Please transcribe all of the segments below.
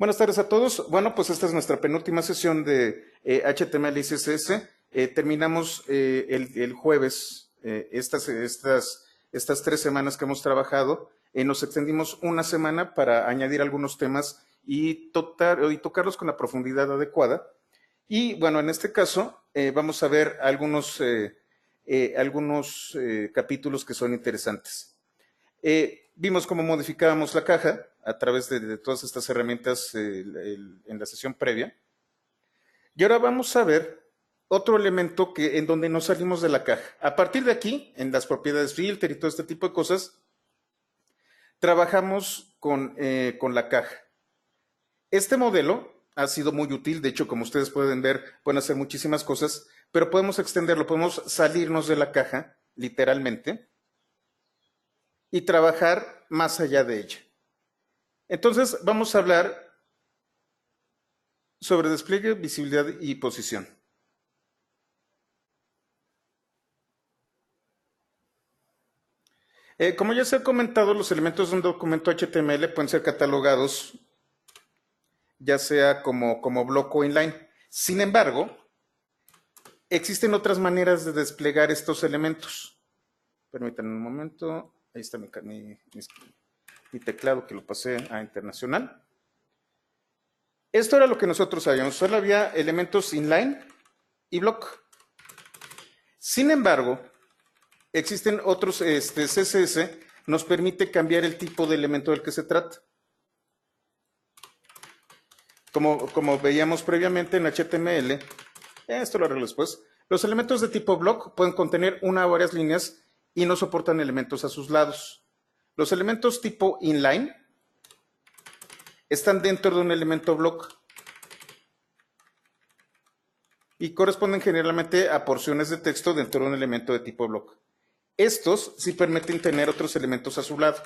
Buenas tardes a todos. Bueno, pues esta es nuestra penúltima sesión de HTML y CSS. Terminamos el jueves estas 3 semanas que hemos trabajado. Nos extendimos una semana para añadir algunos temas y tocarlos con la profundidad adecuada. Y bueno, en este caso vamos a ver algunos capítulos que son interesantes. Vimos cómo modificábamos la caja a través de todas estas herramientas en la sesión previa. Y ahora vamos a ver otro elemento en donde nos salimos de la caja. A partir de aquí, en las propiedades filter y todo este tipo de cosas, trabajamos con la caja. Este modelo ha sido muy útil, de hecho, como ustedes pueden ver, pueden hacer muchísimas cosas, pero podemos extenderlo, podemos salirnos de la caja, literalmente, y trabajar más allá de ella. Entonces, vamos a hablar sobre despliegue, visibilidad y posición. Como ya se ha comentado, los elementos de un documento HTML pueden ser catalogados ya sea como bloque o inline. Sin embargo, existen otras maneras de desplegar estos elementos. Permítanme un momento. Ahí está mi teclado que lo pasé a internacional. Esto era lo que nosotros sabíamos. Solo había elementos inline y block. Sin embargo, existen otros, CSS nos permite cambiar el tipo de elemento del que se trata. Como veíamos previamente en HTML, esto lo arreglo después, los elementos de tipo block pueden contener una o varias líneas y no soportan elementos a sus lados. Los elementos tipo inline están dentro de un elemento block y corresponden generalmente a porciones de texto dentro de un elemento de tipo block. Estos sí permiten tener otros elementos a su lado.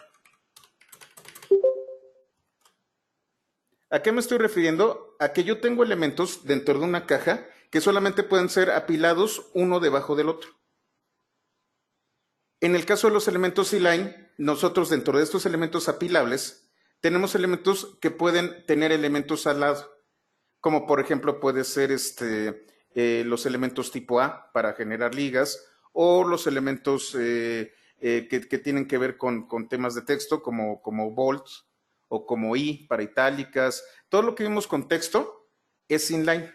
¿A qué me estoy refiriendo? A que yo tengo elementos dentro de una caja que solamente pueden ser apilados uno debajo del otro. En el caso de los elementos inline, nosotros dentro de estos elementos apilables, tenemos elementos que pueden tener elementos al lado, como por ejemplo puede ser los elementos tipo A para generar ligas, o los elementos que tienen que ver con temas de texto, como bold, o como I para itálicas. Todo lo que vimos con texto es inline.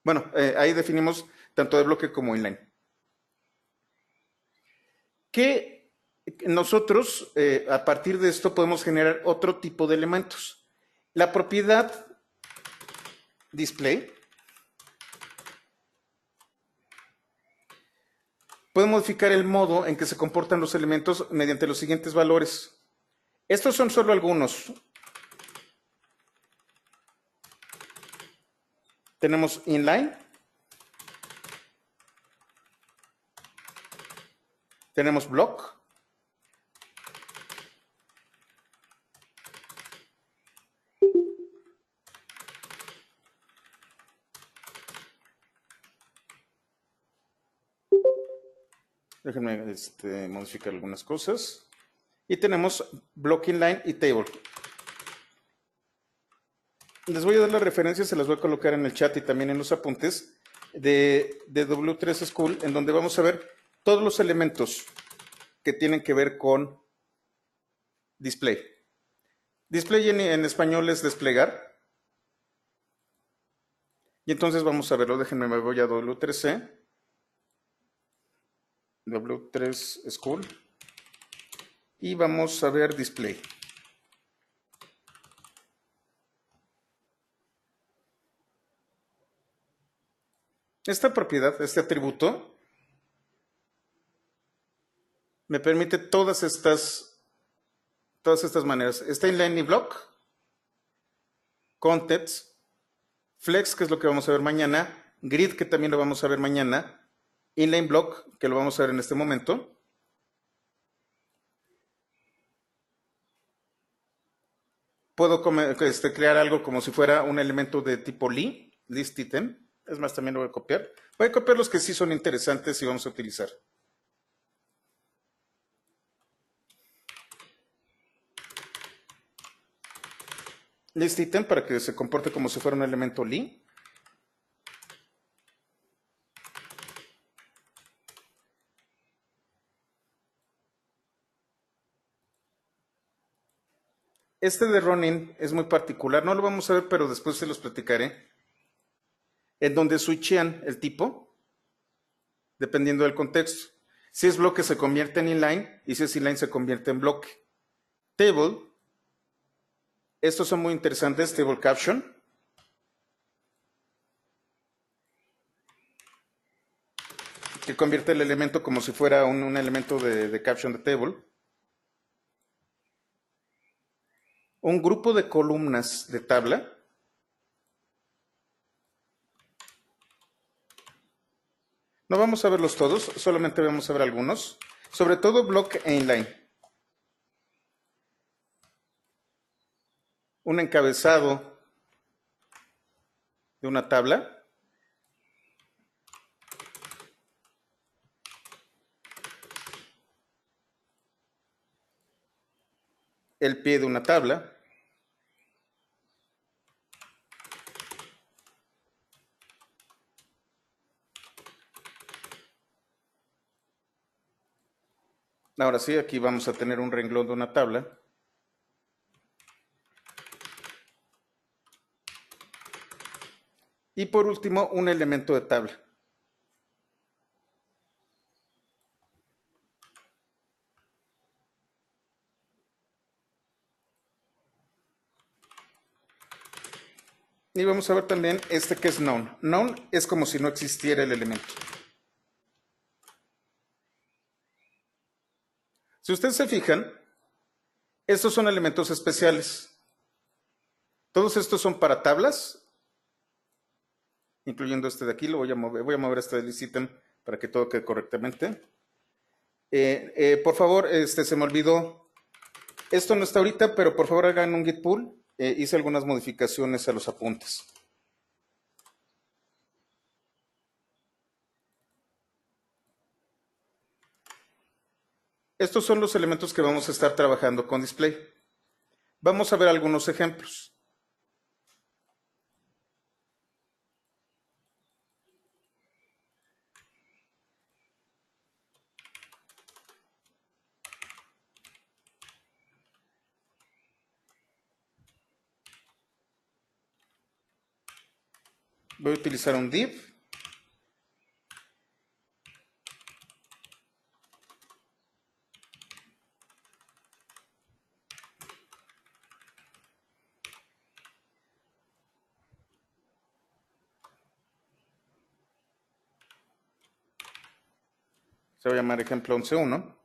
Bueno, ahí definimos tanto de bloque como inline. Que nosotros, a partir de esto, podemos generar otro tipo de elementos. La propiedad display puede modificar el modo en que se comportan los elementos mediante los siguientes valores. Estos son solo algunos. Tenemos inline, tenemos block, déjenme modificar algunas cosas, y tenemos block inline y table. Les voy a dar las referencias, se las voy a colocar en el chat y también en los apuntes de W3 School, en donde vamos a ver todos los elementos que tienen que ver con display. Display en español es desplegar. Y entonces vamos a verlo. Déjenme, me voy a W3C. W3 School. Y vamos a ver display. Esta propiedad, este atributo, me permite todas estas maneras. Está inline y block, contents, flex, que es lo que vamos a ver mañana, grid, que también lo vamos a ver mañana, inline block, que lo vamos a ver en este momento. Puedo crear algo como si fuera un elemento de tipo list item. Es más, también lo voy a copiar. Voy a copiar los que sí son interesantes y vamos a utilizar. list item para que se comporte como si fuera un elemento li. Este de running es muy particular, no lo vamos a ver, pero después se los platicaré. En donde switchean el tipo, dependiendo del contexto. Si es bloque se convierte en inline y si es inline se convierte en bloque. Table, estos son muy interesantes, table caption. Que convierte el elemento como si fuera un elemento de caption de table. Un grupo de columnas de tabla. No vamos a verlos todos, solamente vamos a ver algunos. Sobre todo block e inline. Un encabezado de una tabla. El pie de una tabla. Ahora sí, aquí vamos a tener un renglón de una tabla. Y por último, un elemento de tabla. Y vamos a ver también este que es known. Known es como si no existiera el elemento. Si ustedes se fijan, estos son elementos especiales. Todos estos son para tablas, incluyendo este de aquí. Lo voy a mover este del list item para que todo quede correctamente. Por favor, se me olvidó. Esto no está ahorita, pero por favor hagan un git pull. Hice algunas modificaciones a los apuntes. Estos son los elementos que vamos a estar trabajando con display. Vamos a ver algunos ejemplos. Voy a utilizar un div. Se va a llamar ejemplo 11.1.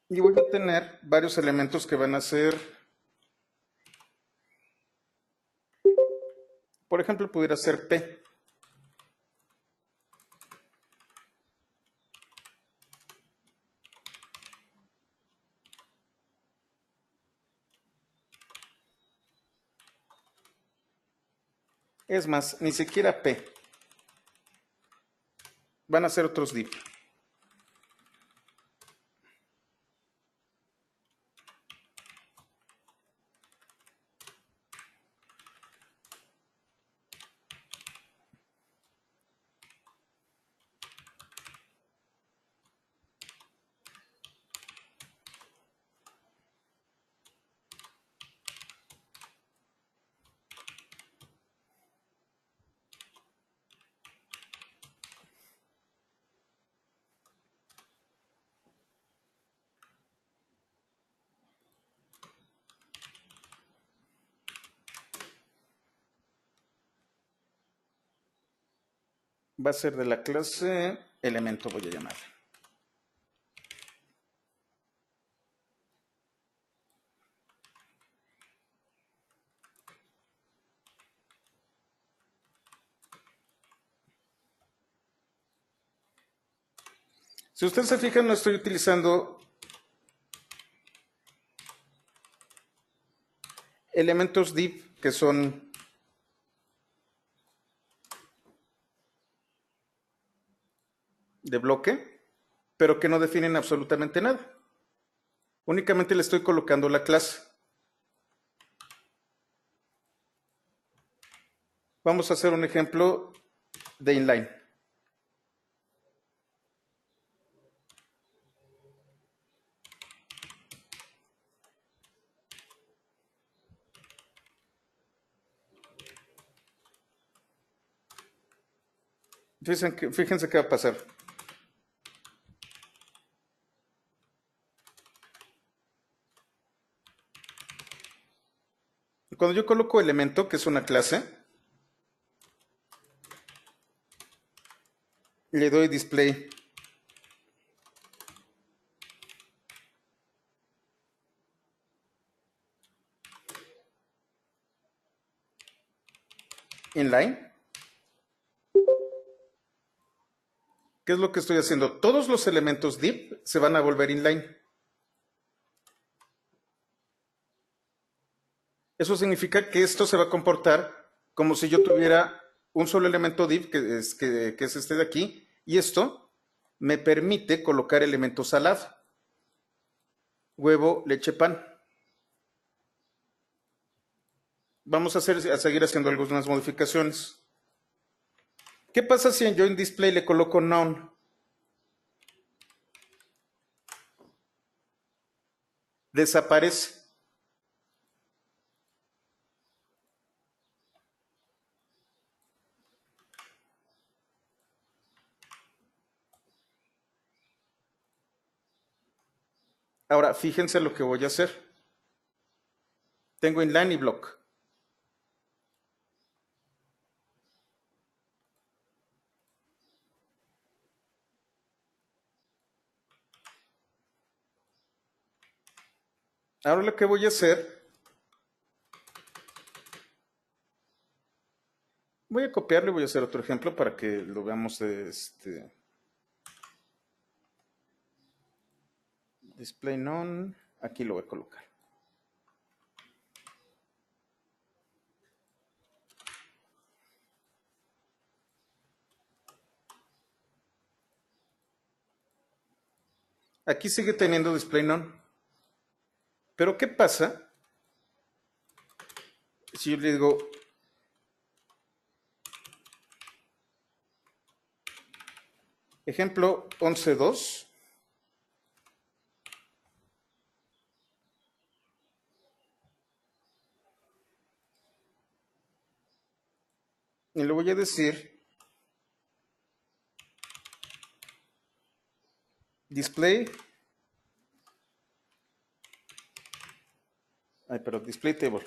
Y voy a tener varios elementos que van a ser, por ejemplo, pudiera ser P. Es más, ni siquiera P. Van a ser otros div. Va a ser de la clase elemento, voy a llamarle. Si ustedes se fijan, no estoy utilizando elementos div que son de bloque, pero que no definen absolutamente nada. Únicamente le estoy colocando la clase. Vamos a hacer un ejemplo de inline. Fíjense qué va a pasar. Cuando yo coloco elemento, que es una clase, le doy display. Inline. ¿Qué es lo que estoy haciendo? Todos los elementos div se van a volver inline. Eso significa que esto se va a comportar como si yo tuviera un solo elemento div, que es este de aquí, y esto me permite colocar elementos al lado. Huevo, leche, pan. Vamos a seguir haciendo algunas modificaciones. ¿Qué pasa si yo en display le coloco none? Desaparece. Ahora, fíjense lo que voy a hacer. Tengo inline y block. Ahora lo que voy a hacer, voy a copiarlo y voy a hacer otro ejemplo para que lo veamos de display none. Aquí lo voy a colocar. Aquí sigue teniendo display none. Pero ¿qué pasa si yo le digo ejemplo 11.2? Y le voy a decir display. Pero display table.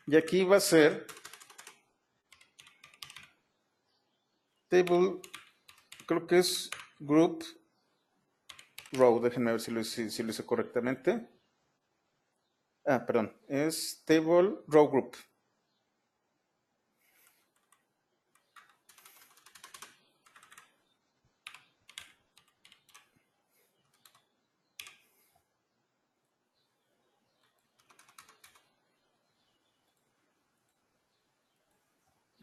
Y aquí va a ser table, creo que es group row. Déjenme ver si lo hice correctamente. Perdón, es table row group.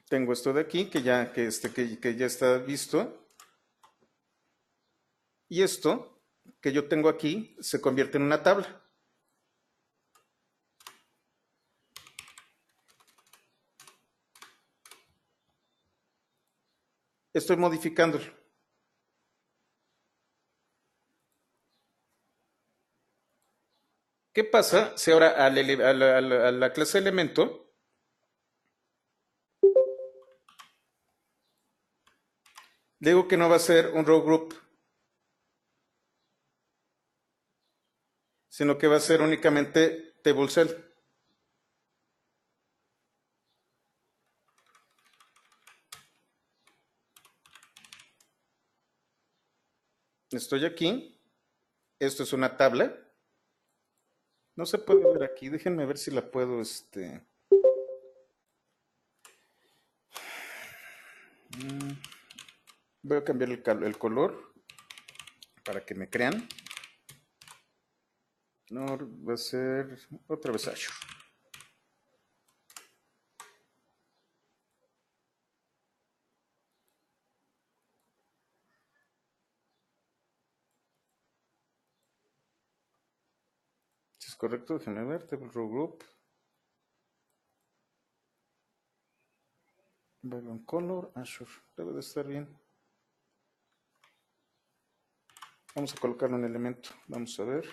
Tengo esto de aquí que ya está visto. Y esto que yo tengo aquí se convierte en una tabla. Estoy modificándolo. ¿Qué pasa si ahora a la clase elemento le digo que no va a ser un row group, sino que va a ser únicamente table cell? Estoy aquí. Esto es una tabla. No se puede ver aquí. Déjenme ver si la puedo, Voy a cambiar el color para que me crean. No, va a ser otra vez Azure. ¿Es correcto? Déjenme ver. Table row group. Background color. Sure. Debe de estar bien. Vamos a colocarlo en elemento. Vamos a ver.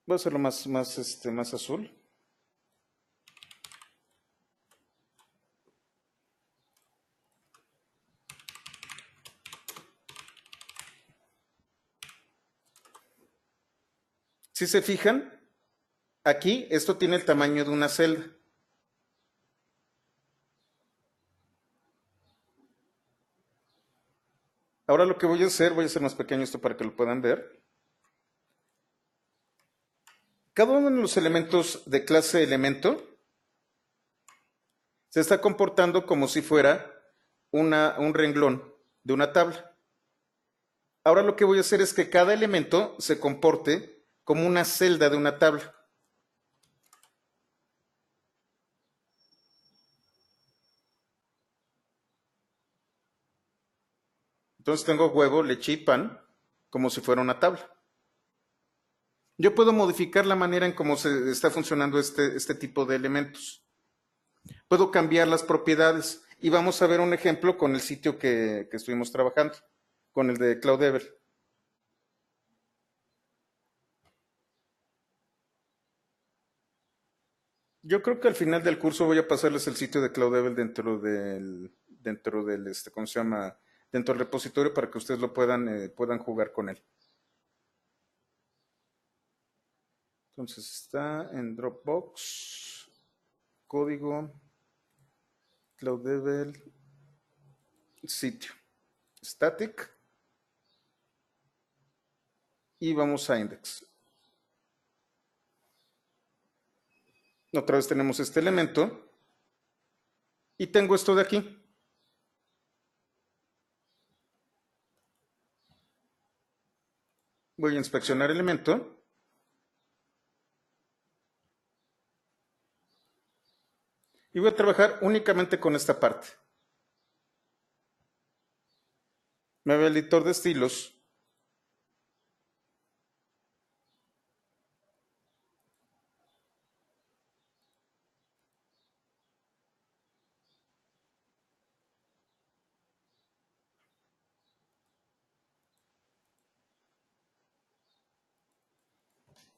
Voy a hacerlo más azul. Si se fijan, aquí esto tiene el tamaño de una celda. Ahora lo que voy a hacer más pequeño esto para que lo puedan ver. Cada uno de los elementos de clase elemento se está comportando como si fuera un renglón de una tabla. Ahora lo que voy a hacer es que cada elemento se comporte como una celda de una tabla. Entonces tengo huevo, leche y pan como si fuera una tabla. Yo puedo modificar la manera en cómo se está funcionando este tipo de elementos. Puedo cambiar las propiedades y vamos a ver un ejemplo con el sitio que estuvimos trabajando, con el de CloudEvel. Yo creo que al final del curso voy a pasarles el sitio de CloudEvel dentro del ¿cómo se llama? Dentro del repositorio para que ustedes lo puedan jugar con él. Entonces está en Dropbox, código, CloudEvel, sitio, static, y vamos a index. Otra vez tenemos este elemento y tengo esto de aquí. Voy a inspeccionar elemento. Y voy a trabajar únicamente con esta parte. Me voy al editor de estilos.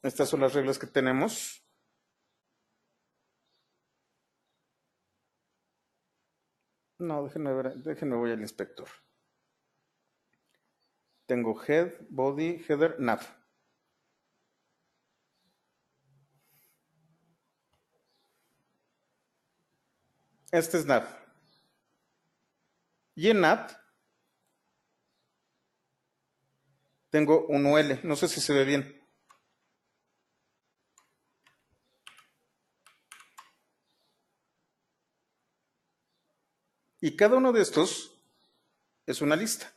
Estas son las reglas que tenemos. No, déjenme voy al inspector. Tengo head, body, header, nav. Este es nav. Y en nav tengo un UL. No sé si se ve bien. Y cada uno de estos es una lista.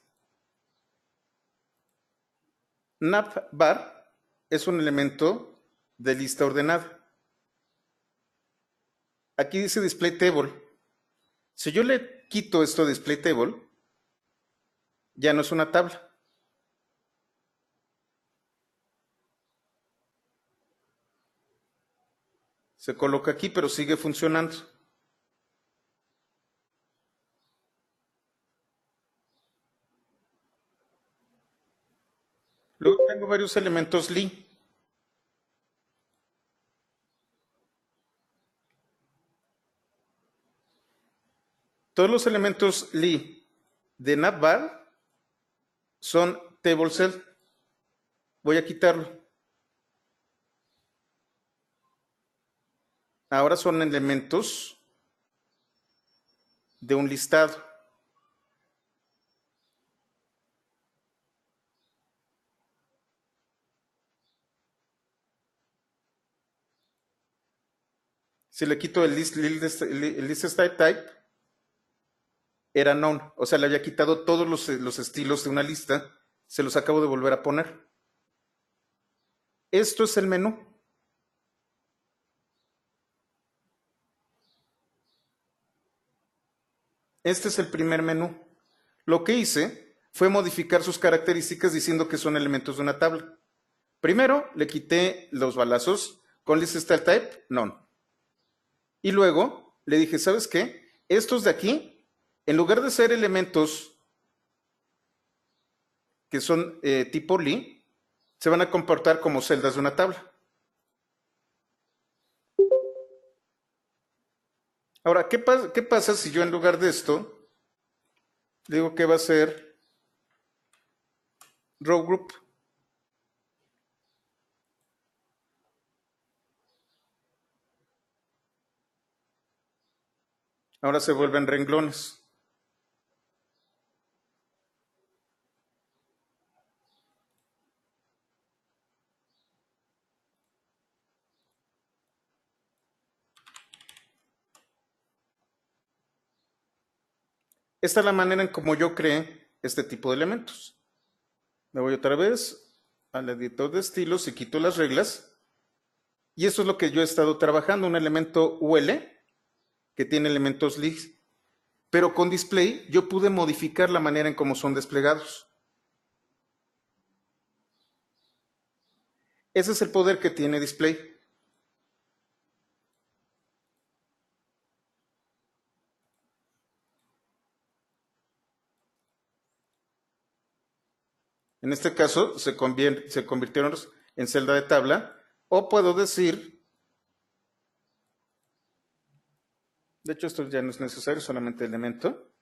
Navbar es un elemento de lista ordenada. Aquí dice display table. Si yo le quito esto de display table, ya no es una tabla. Se coloca aquí, pero sigue funcionando. Luego tengo varios elementos li. Todos los elementos li de navbar son table cell. Voy a quitarlo. Ahora son elementos de un listado. Si le quito el list type, era none. O sea, le había quitado todos los estilos de una lista. Se los acabo de volver a poner. Esto es el menú. Este es el primer menú. Lo que hice fue modificar sus características diciendo que son elementos de una tabla. Primero le quité los balazos con listStyleType, none. Y luego le dije, ¿sabes qué? Estos de aquí, en lugar de ser elementos que son tipo Lee, se van a comportar como celdas de una tabla. Ahora, ¿qué pasa si yo en lugar de esto digo que va a ser row group? Ahora se vuelven renglones. Esta es la manera en cómo yo creé este tipo de elementos. Me voy otra vez al editor de estilos y quito las reglas. Y esto es lo que yo he estado trabajando, un elemento UL que tiene elementos Lee. Pero con display yo pude modificar la manera en cómo son desplegados. Ese es el poder que tiene display. En este caso se convirtieron en celda de tabla. O puedo decir, de hecho esto ya no es necesario, solamente elemento.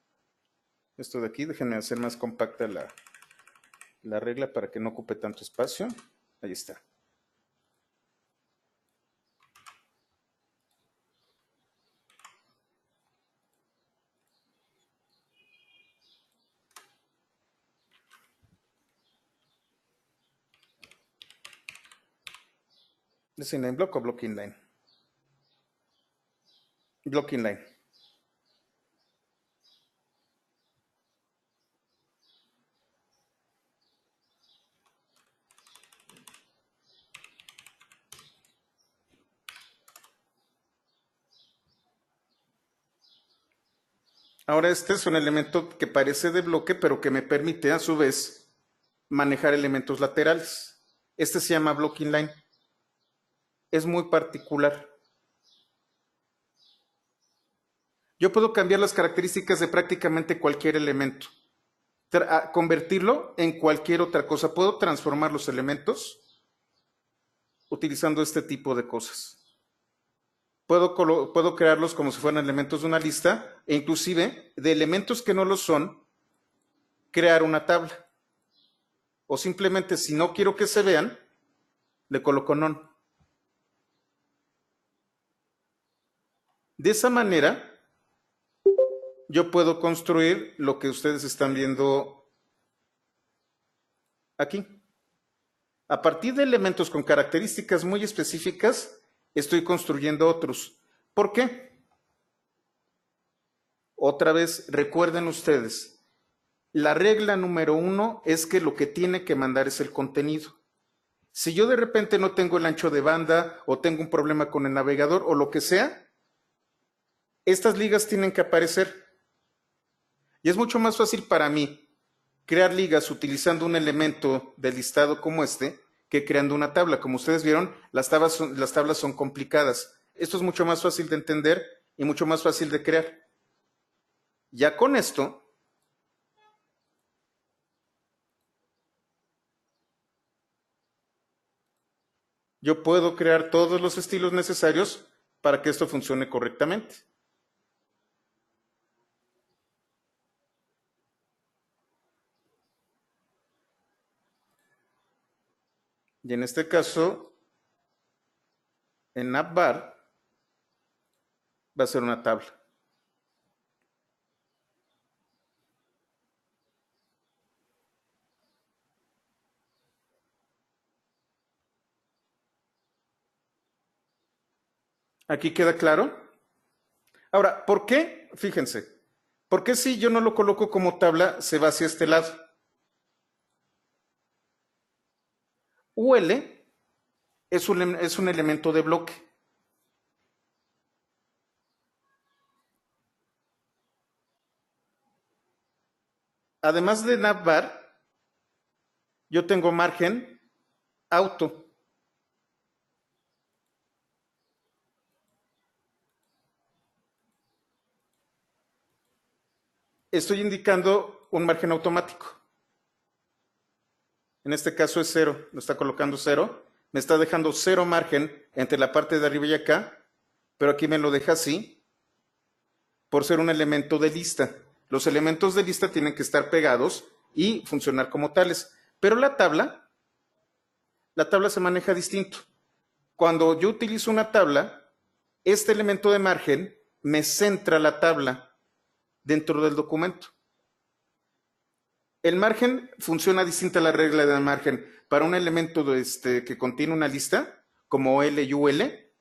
Esto de aquí, déjenme hacer más compacta la regla para que no ocupe tanto espacio. Ahí está. ¿Es inline block o block inline? Block inline. Ahora este es un elemento que parece de bloque, pero que me permite a su vez manejar elementos laterales. Este se llama block inline. Es muy particular. Yo puedo cambiar las características de prácticamente cualquier elemento, convertirlo en cualquier otra cosa. Puedo transformar los elementos utilizando este tipo de cosas. Puedo crearlos como si fueran elementos de una lista e inclusive de elementos que no lo son, crear una tabla. O simplemente si no quiero que se vean, le coloco none. De esa manera, yo puedo construir lo que ustedes están viendo aquí. A partir de elementos con características muy específicas, estoy construyendo otros. ¿Por qué? Otra vez, recuerden ustedes, la regla número 1 es que lo que tiene que mandar es el contenido. Si yo de repente no tengo el ancho de banda o tengo un problema con el navegador o lo que sea, estas ligas tienen que aparecer. Y es mucho más fácil para mí crear ligas utilizando un elemento de listado como este que creando una tabla. Como ustedes vieron, las tablas son complicadas. Esto es mucho más fácil de entender y mucho más fácil de crear. Ya con esto, yo puedo crear todos los estilos necesarios para que esto funcione correctamente. Y en este caso, en navbar va a ser una tabla. ¿Aquí queda claro? Ahora, ¿por qué? Fíjense, ¿por qué si yo no lo coloco como tabla se va hacia este lado? UL es un elemento de bloque. además de navbar, yo tengo margen auto. Estoy indicando un margen automático. En este caso es 0, lo está colocando 0. Me está dejando 0 margen entre la parte de arriba y acá, pero aquí me lo deja así por ser un elemento de lista. Los elementos de lista tienen que estar pegados y funcionar como tales. Pero la tabla se maneja distinto. Cuando yo utilizo una tabla, este elemento de margen me centra la tabla dentro del documento. El margen funciona distinta a la regla de margen para un elemento que contiene una lista, como L y UL,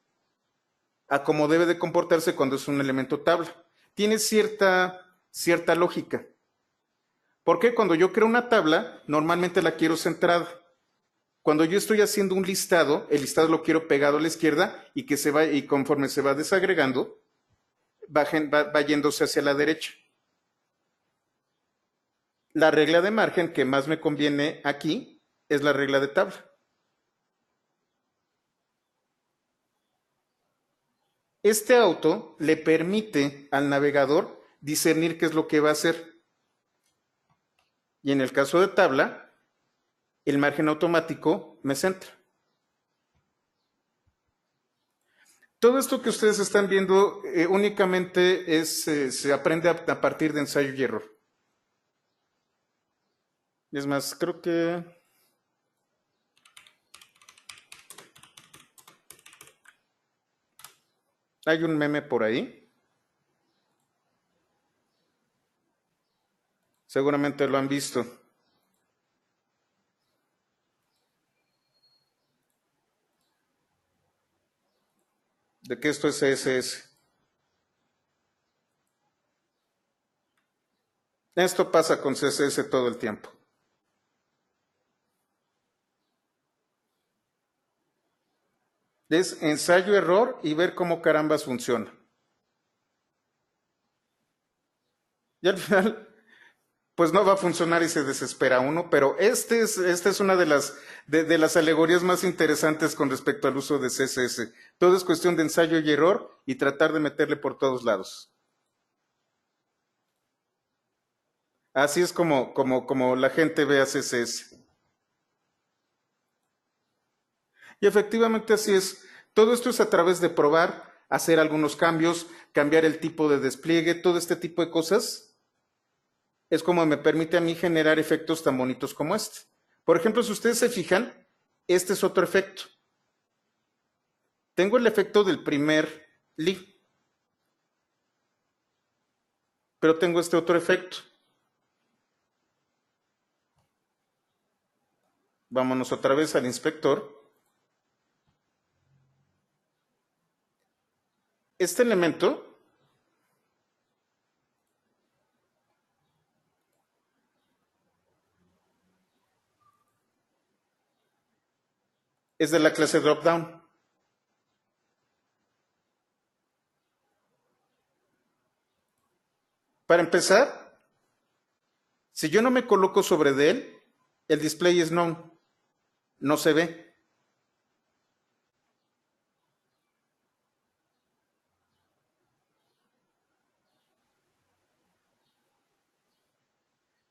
a como debe de comportarse cuando es un elemento tabla. Tiene cierta lógica. Porque cuando yo creo una tabla, normalmente la quiero centrada. Cuando yo estoy haciendo un listado, el listado lo quiero pegado a la izquierda y conforme se va desagregando, va yéndose hacia la derecha. La regla de margen que más me conviene aquí es la regla de tabla. Este auto le permite al navegador discernir qué es lo que va a hacer. Y en el caso de tabla, el margen automático me centra. Todo esto que ustedes están viendo únicamente se aprende a partir de ensayo y error. Es más, creo que hay un meme por ahí. Seguramente lo han visto. De que esto es CSS. Esto pasa con CSS todo el tiempo. Es ensayo-error y ver cómo carambas funciona. Y al final, pues no va a funcionar y se desespera uno, pero esta es una de las alegorías más interesantes con respecto al uso de CSS. Todo es cuestión de ensayo y error y tratar de meterle por todos lados. Así es como la gente ve a CSS. Y efectivamente así es. Todo esto es a través de probar, hacer algunos cambios, cambiar el tipo de despliegue, todo este tipo de cosas. Es como me permite a mí generar efectos tan bonitos como este. Por ejemplo, si ustedes se fijan, este es otro efecto. Tengo el efecto del primer li, pero tengo este otro efecto. Vámonos otra vez al inspector. Este elemento es de la clase dropdown. Para empezar, si yo no me coloco sobre de él, el display es none, no se ve.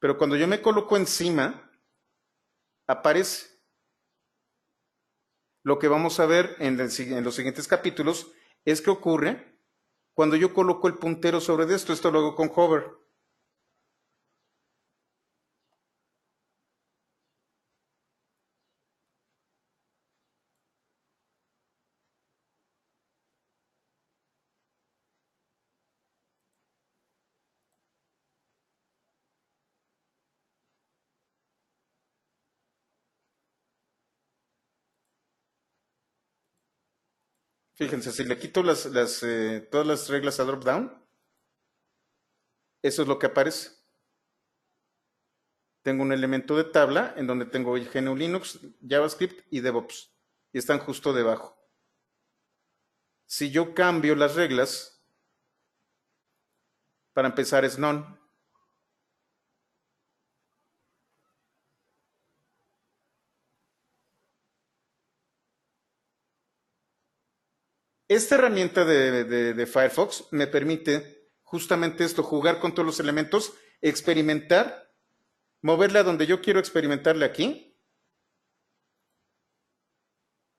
Pero cuando yo me coloco encima, aparece. Lo que vamos a ver en los siguientes capítulos es qué ocurre cuando yo coloco el puntero sobre esto. Esto lo hago con hover. Fíjense, si le quito todas las reglas a dropdown, eso es lo que aparece. Tengo un elemento de tabla en donde tengo GNU Linux, JavaScript y DevOps. Y están justo debajo. Si yo cambio las reglas, para empezar es none. Esta herramienta de Firefox me permite justamente esto, jugar con todos los elementos, experimentar, moverle a donde yo quiero experimentarle aquí.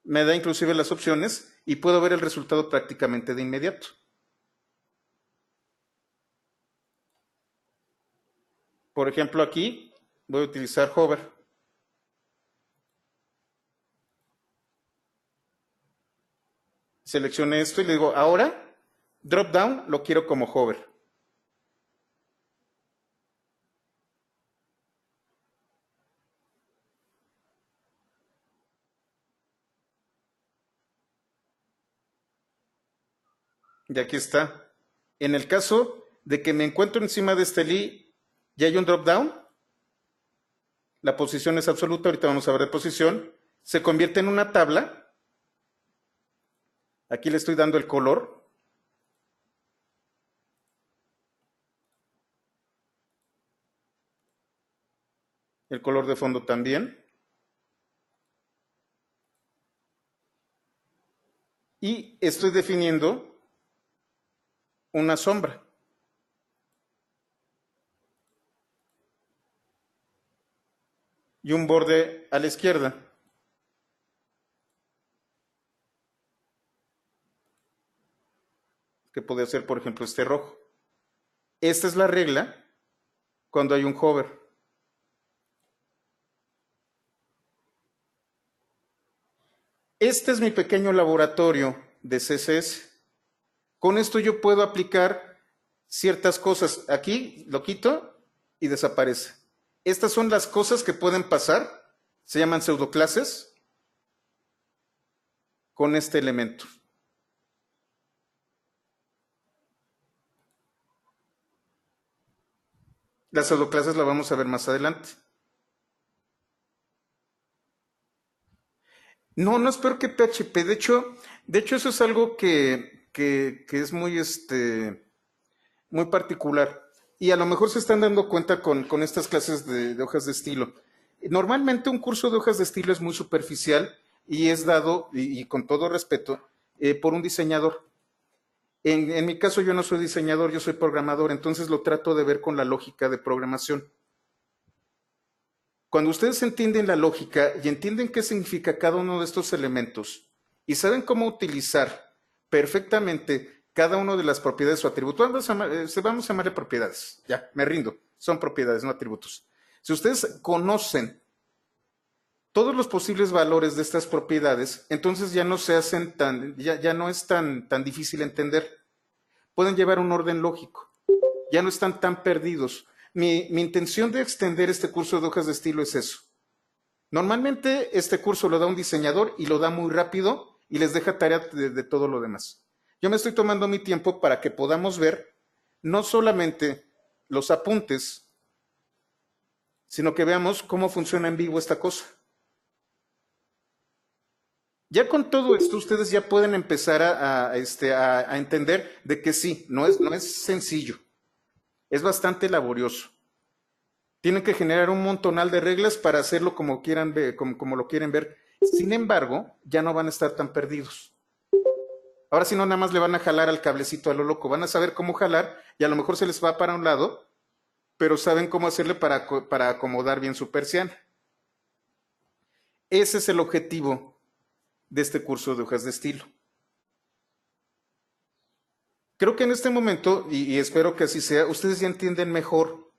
Me da inclusive las opciones y puedo ver el resultado prácticamente de inmediato. Por ejemplo, aquí voy a utilizar hover. Seleccioné esto y le digo, ahora, drop down lo quiero como hover. Y aquí está. En el caso de que me encuentro encima de este li y hay un drop down, la posición es absoluta, ahorita vamos a ver de posición, se convierte en una tabla. Aquí le estoy dando el color. El color de fondo también. Y estoy definiendo una sombra. Y un borde a la izquierda. Que puede ser, por ejemplo, este rojo. Esta es la regla cuando hay un hover. Este es mi pequeño laboratorio de CSS. Con esto yo puedo aplicar ciertas cosas. Aquí lo quito y desaparece. Estas son las cosas que pueden pasar. Se llaman pseudoclases con este elemento. Las pseudoclases las vamos a ver más adelante. No, no es peor que PHP. De hecho eso es algo que es muy, muy particular. Y a lo mejor se están dando cuenta con estas clases de hojas de estilo. Normalmente un curso de hojas de estilo es muy superficial y es dado, y con todo respeto, por un diseñador. En mi caso yo no soy diseñador, yo soy programador, entonces lo trato de ver con la lógica de programación. Cuando ustedes entienden la lógica y entienden qué significa cada uno de estos elementos y saben cómo utilizar perfectamente cada una de las propiedades o atributos, vamos a llamarle propiedades, ya, me rindo, son propiedades, no atributos. Si ustedes conocen todos los posibles valores de estas propiedades, entonces ya no se hacen ya no es tan difícil entender. Pueden llevar un orden lógico, ya no están tan perdidos. Mi intención de extender este curso de hojas de estilo es eso. Normalmente este curso lo da un diseñador y lo da muy rápido y les deja tarea de todo lo demás. Yo me estoy tomando mi tiempo para que podamos ver no solamente los apuntes, sino que veamos cómo funciona en vivo esta cosa. Ya con todo esto, ustedes ya pueden empezar a entender de que sí, no es sencillo, es bastante laborioso. Tienen que generar un montonal de reglas para hacerlo como quieran ver, como lo quieren ver. Sin embargo, ya no van a estar tan perdidos. Ahora sí no nada más le van a jalar al cablecito a lo loco, van a saber cómo jalar y a lo mejor se les va para un lado, pero saben cómo hacerle para acomodar bien su persiana. Ese es el objetivo de este curso de hojas de estilo. Creo que en este momento, y espero que así sea, ustedes ya entienden mejor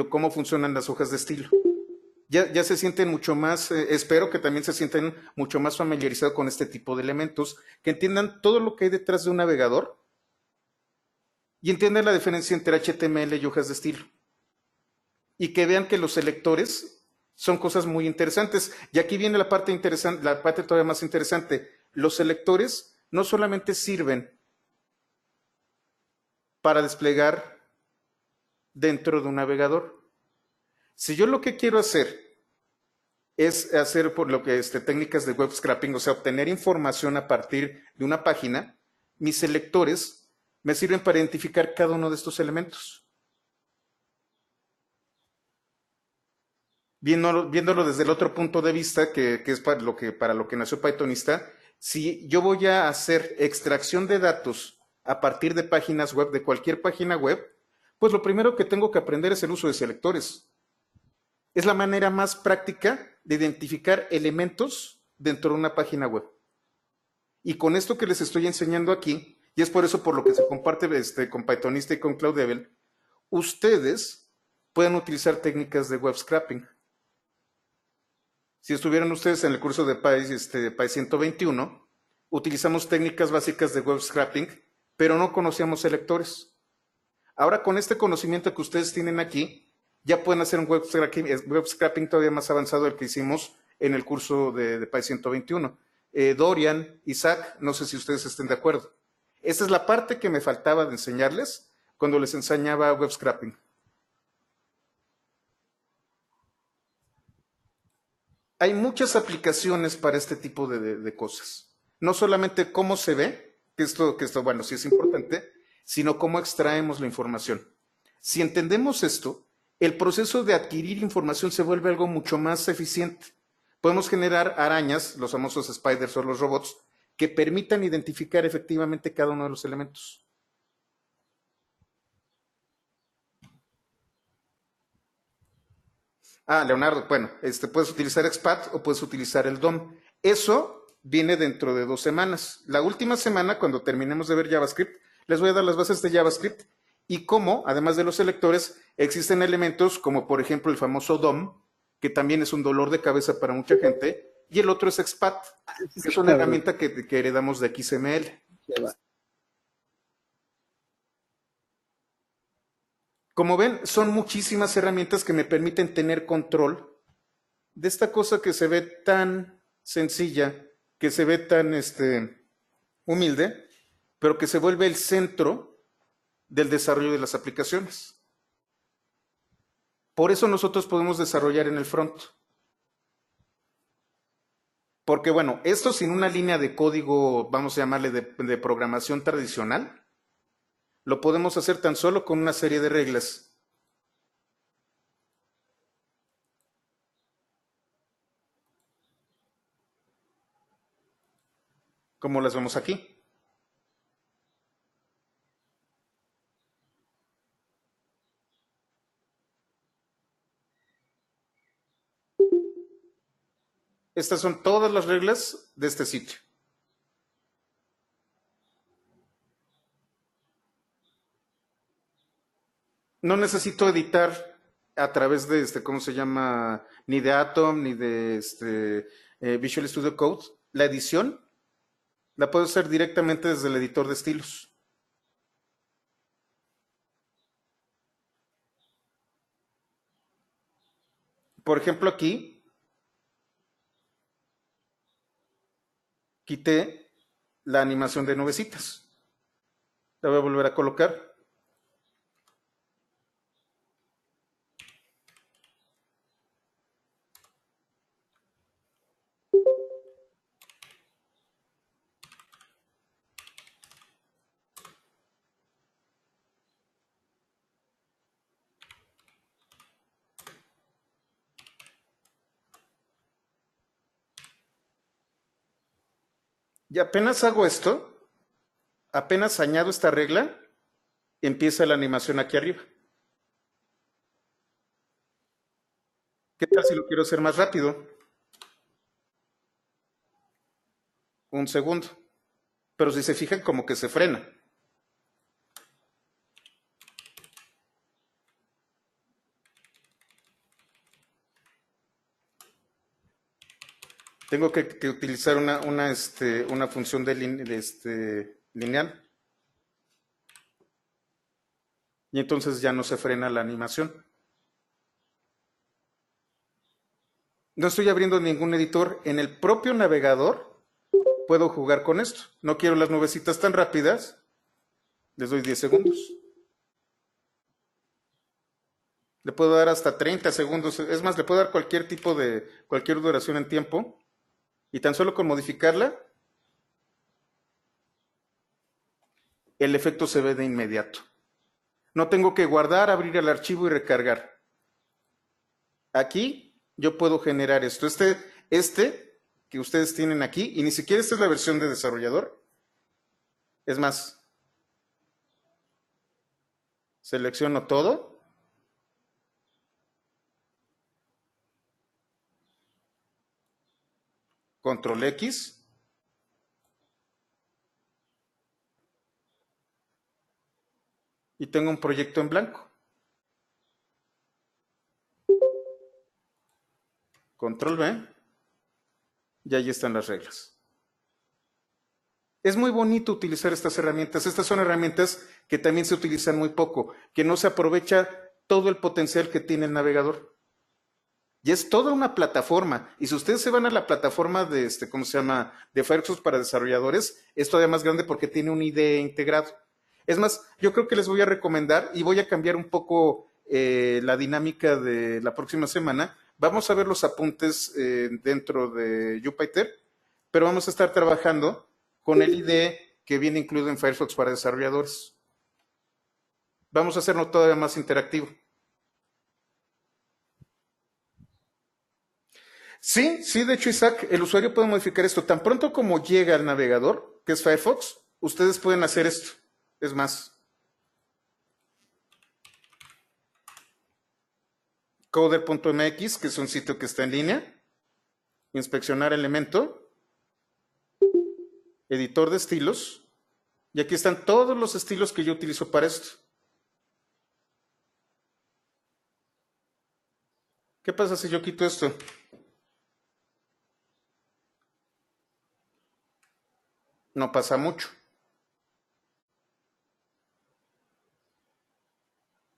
cómo funcionan las hojas de estilo. Ya se sienten mucho más, espero que también se sienten mucho más familiarizados con este tipo de elementos, que entiendan todo lo que hay detrás de un navegador y entiendan la diferencia entre HTML y hojas de estilo. Y que vean que los selectores son cosas muy interesantes. Y aquí viene la parte interesante, la parte todavía más interesante. Los selectores no solamente sirven para desplegar dentro de un navegador. Si yo lo que quiero hacer es hacer por lo que técnicas de web scraping, o sea, obtener información a partir de una página, mis selectores me sirven para identificar cada uno de estos elementos. Viéndolo desde el otro punto de vista, que es para lo que nació Pythonista, Si yo voy a hacer extracción de datos a partir de páginas web, de cualquier página web, pues lo primero que tengo que aprender es el uso de selectores. Es la manera más práctica de identificar elementos dentro de una página web. Y con esto que les estoy enseñando aquí, y es por eso por lo que se comparte con Pythonista y con CloudDevil, ustedes pueden utilizar técnicas de web scraping. Si estuvieron ustedes en el curso de PY 121, utilizamos técnicas básicas de web scraping, pero no conocíamos selectores. Ahora con este conocimiento que ustedes tienen aquí, ya pueden hacer un web scraping todavía más avanzado del que hicimos en el curso de PY 121. Dorian, Isaac, no sé si ustedes estén de acuerdo. Esa es la parte que me faltaba de enseñarles cuando les enseñaba web scraping. Hay muchas aplicaciones para este tipo de cosas. No solamente cómo se ve, que esto, bueno, sí es importante, sino cómo extraemos la información. Si entendemos esto, el proceso de adquirir información se vuelve algo mucho más eficiente. Podemos generar arañas, los famosos spiders o los robots, que permitan identificar efectivamente cada uno de los elementos. Ah, Leonardo, bueno, puedes utilizar XPath o puedes utilizar el DOM. Eso viene dentro de 2 semanas. La última semana, cuando terminemos de ver JavaScript, les voy a dar las bases de JavaScript y cómo, además de los selectores, existen elementos como por ejemplo el famoso DOM, que también es un dolor de cabeza para mucha gente, y el otro es XPath, que es una herramienta que heredamos de XML. Como ven, son muchísimas herramientas que me permiten tener control de esta cosa que se ve tan sencilla, que se ve tan humilde, pero que se vuelve el centro del desarrollo de las aplicaciones. Por eso nosotros podemos desarrollar en el front. Porque bueno, esto sin una línea de código, vamos a llamarle de programación tradicional, lo podemos hacer tan solo con una serie de reglas. Como las vemos aquí. Estas son todas las reglas de este sitio. No necesito editar a través de ¿cómo se llama? Ni de Atom, ni de Visual Studio Code. La edición la puedo hacer directamente desde el editor de estilos. Por ejemplo, aquí quité la animación de nubecitas. La voy a volver a colocar. Y apenas hago esto, apenas añado esta regla, empieza la animación aquí arriba. ¿Qué tal si lo quiero hacer más rápido? Un segundo. Pero si se fijan, como que se frena. Tengo que utilizar una función lineal. Y entonces ya no se frena la animación. No estoy abriendo ningún editor. En el propio navegador puedo jugar con esto. No quiero las nubecitas tan rápidas. Les doy 10 segundos. Le puedo dar hasta 30 segundos. Es más, le puedo dar cualquier duración en tiempo. Y tan solo con modificarla, el efecto se ve de inmediato. No tengo que guardar, abrir el archivo y recargar. Aquí yo puedo generar esto. que ustedes tienen aquí, y ni siquiera esta es la versión de desarrollador. Es más, selecciono todo. Control X. Y tengo un proyecto en blanco. Control V. Y ahí están las reglas. Es muy bonito utilizar estas herramientas. Estas son herramientas que también se utilizan muy poco, que no se aprovecha todo el potencial que tiene el navegador. Y es toda una plataforma. Y si ustedes se van a la plataforma de ¿cómo se llama? De Firefox para desarrolladores, es todavía más grande porque tiene un IDE integrado. Es más, yo creo que les voy a recomendar y voy a cambiar un poco la dinámica de la próxima semana. Vamos a ver los apuntes dentro de Jupyter, pero vamos a estar trabajando con el IDE que viene incluido en Firefox para desarrolladores. Vamos a hacerlo todavía más interactivo. Sí, sí, de hecho, Isaac, el usuario puede modificar esto. Tan pronto como llega al navegador, que es Firefox, ustedes pueden hacer esto. Es más, coder.mx, que es un sitio que está en línea, inspeccionar elemento, editor de estilos, y aquí están todos los estilos que yo utilizo para esto. ¿Qué pasa si yo quito esto? No pasa mucho.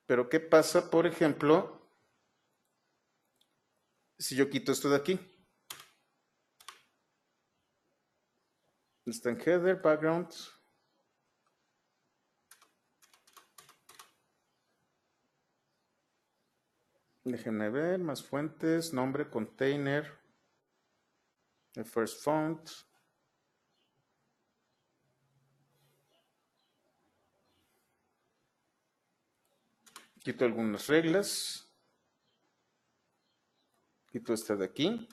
Pero ¿qué pasa, por ejemplo, si yo quito esto de aquí? Está en header, background. Déjenme ver, más fuentes, nombre, container, el first font. Quito algunas reglas. Quito esta de aquí.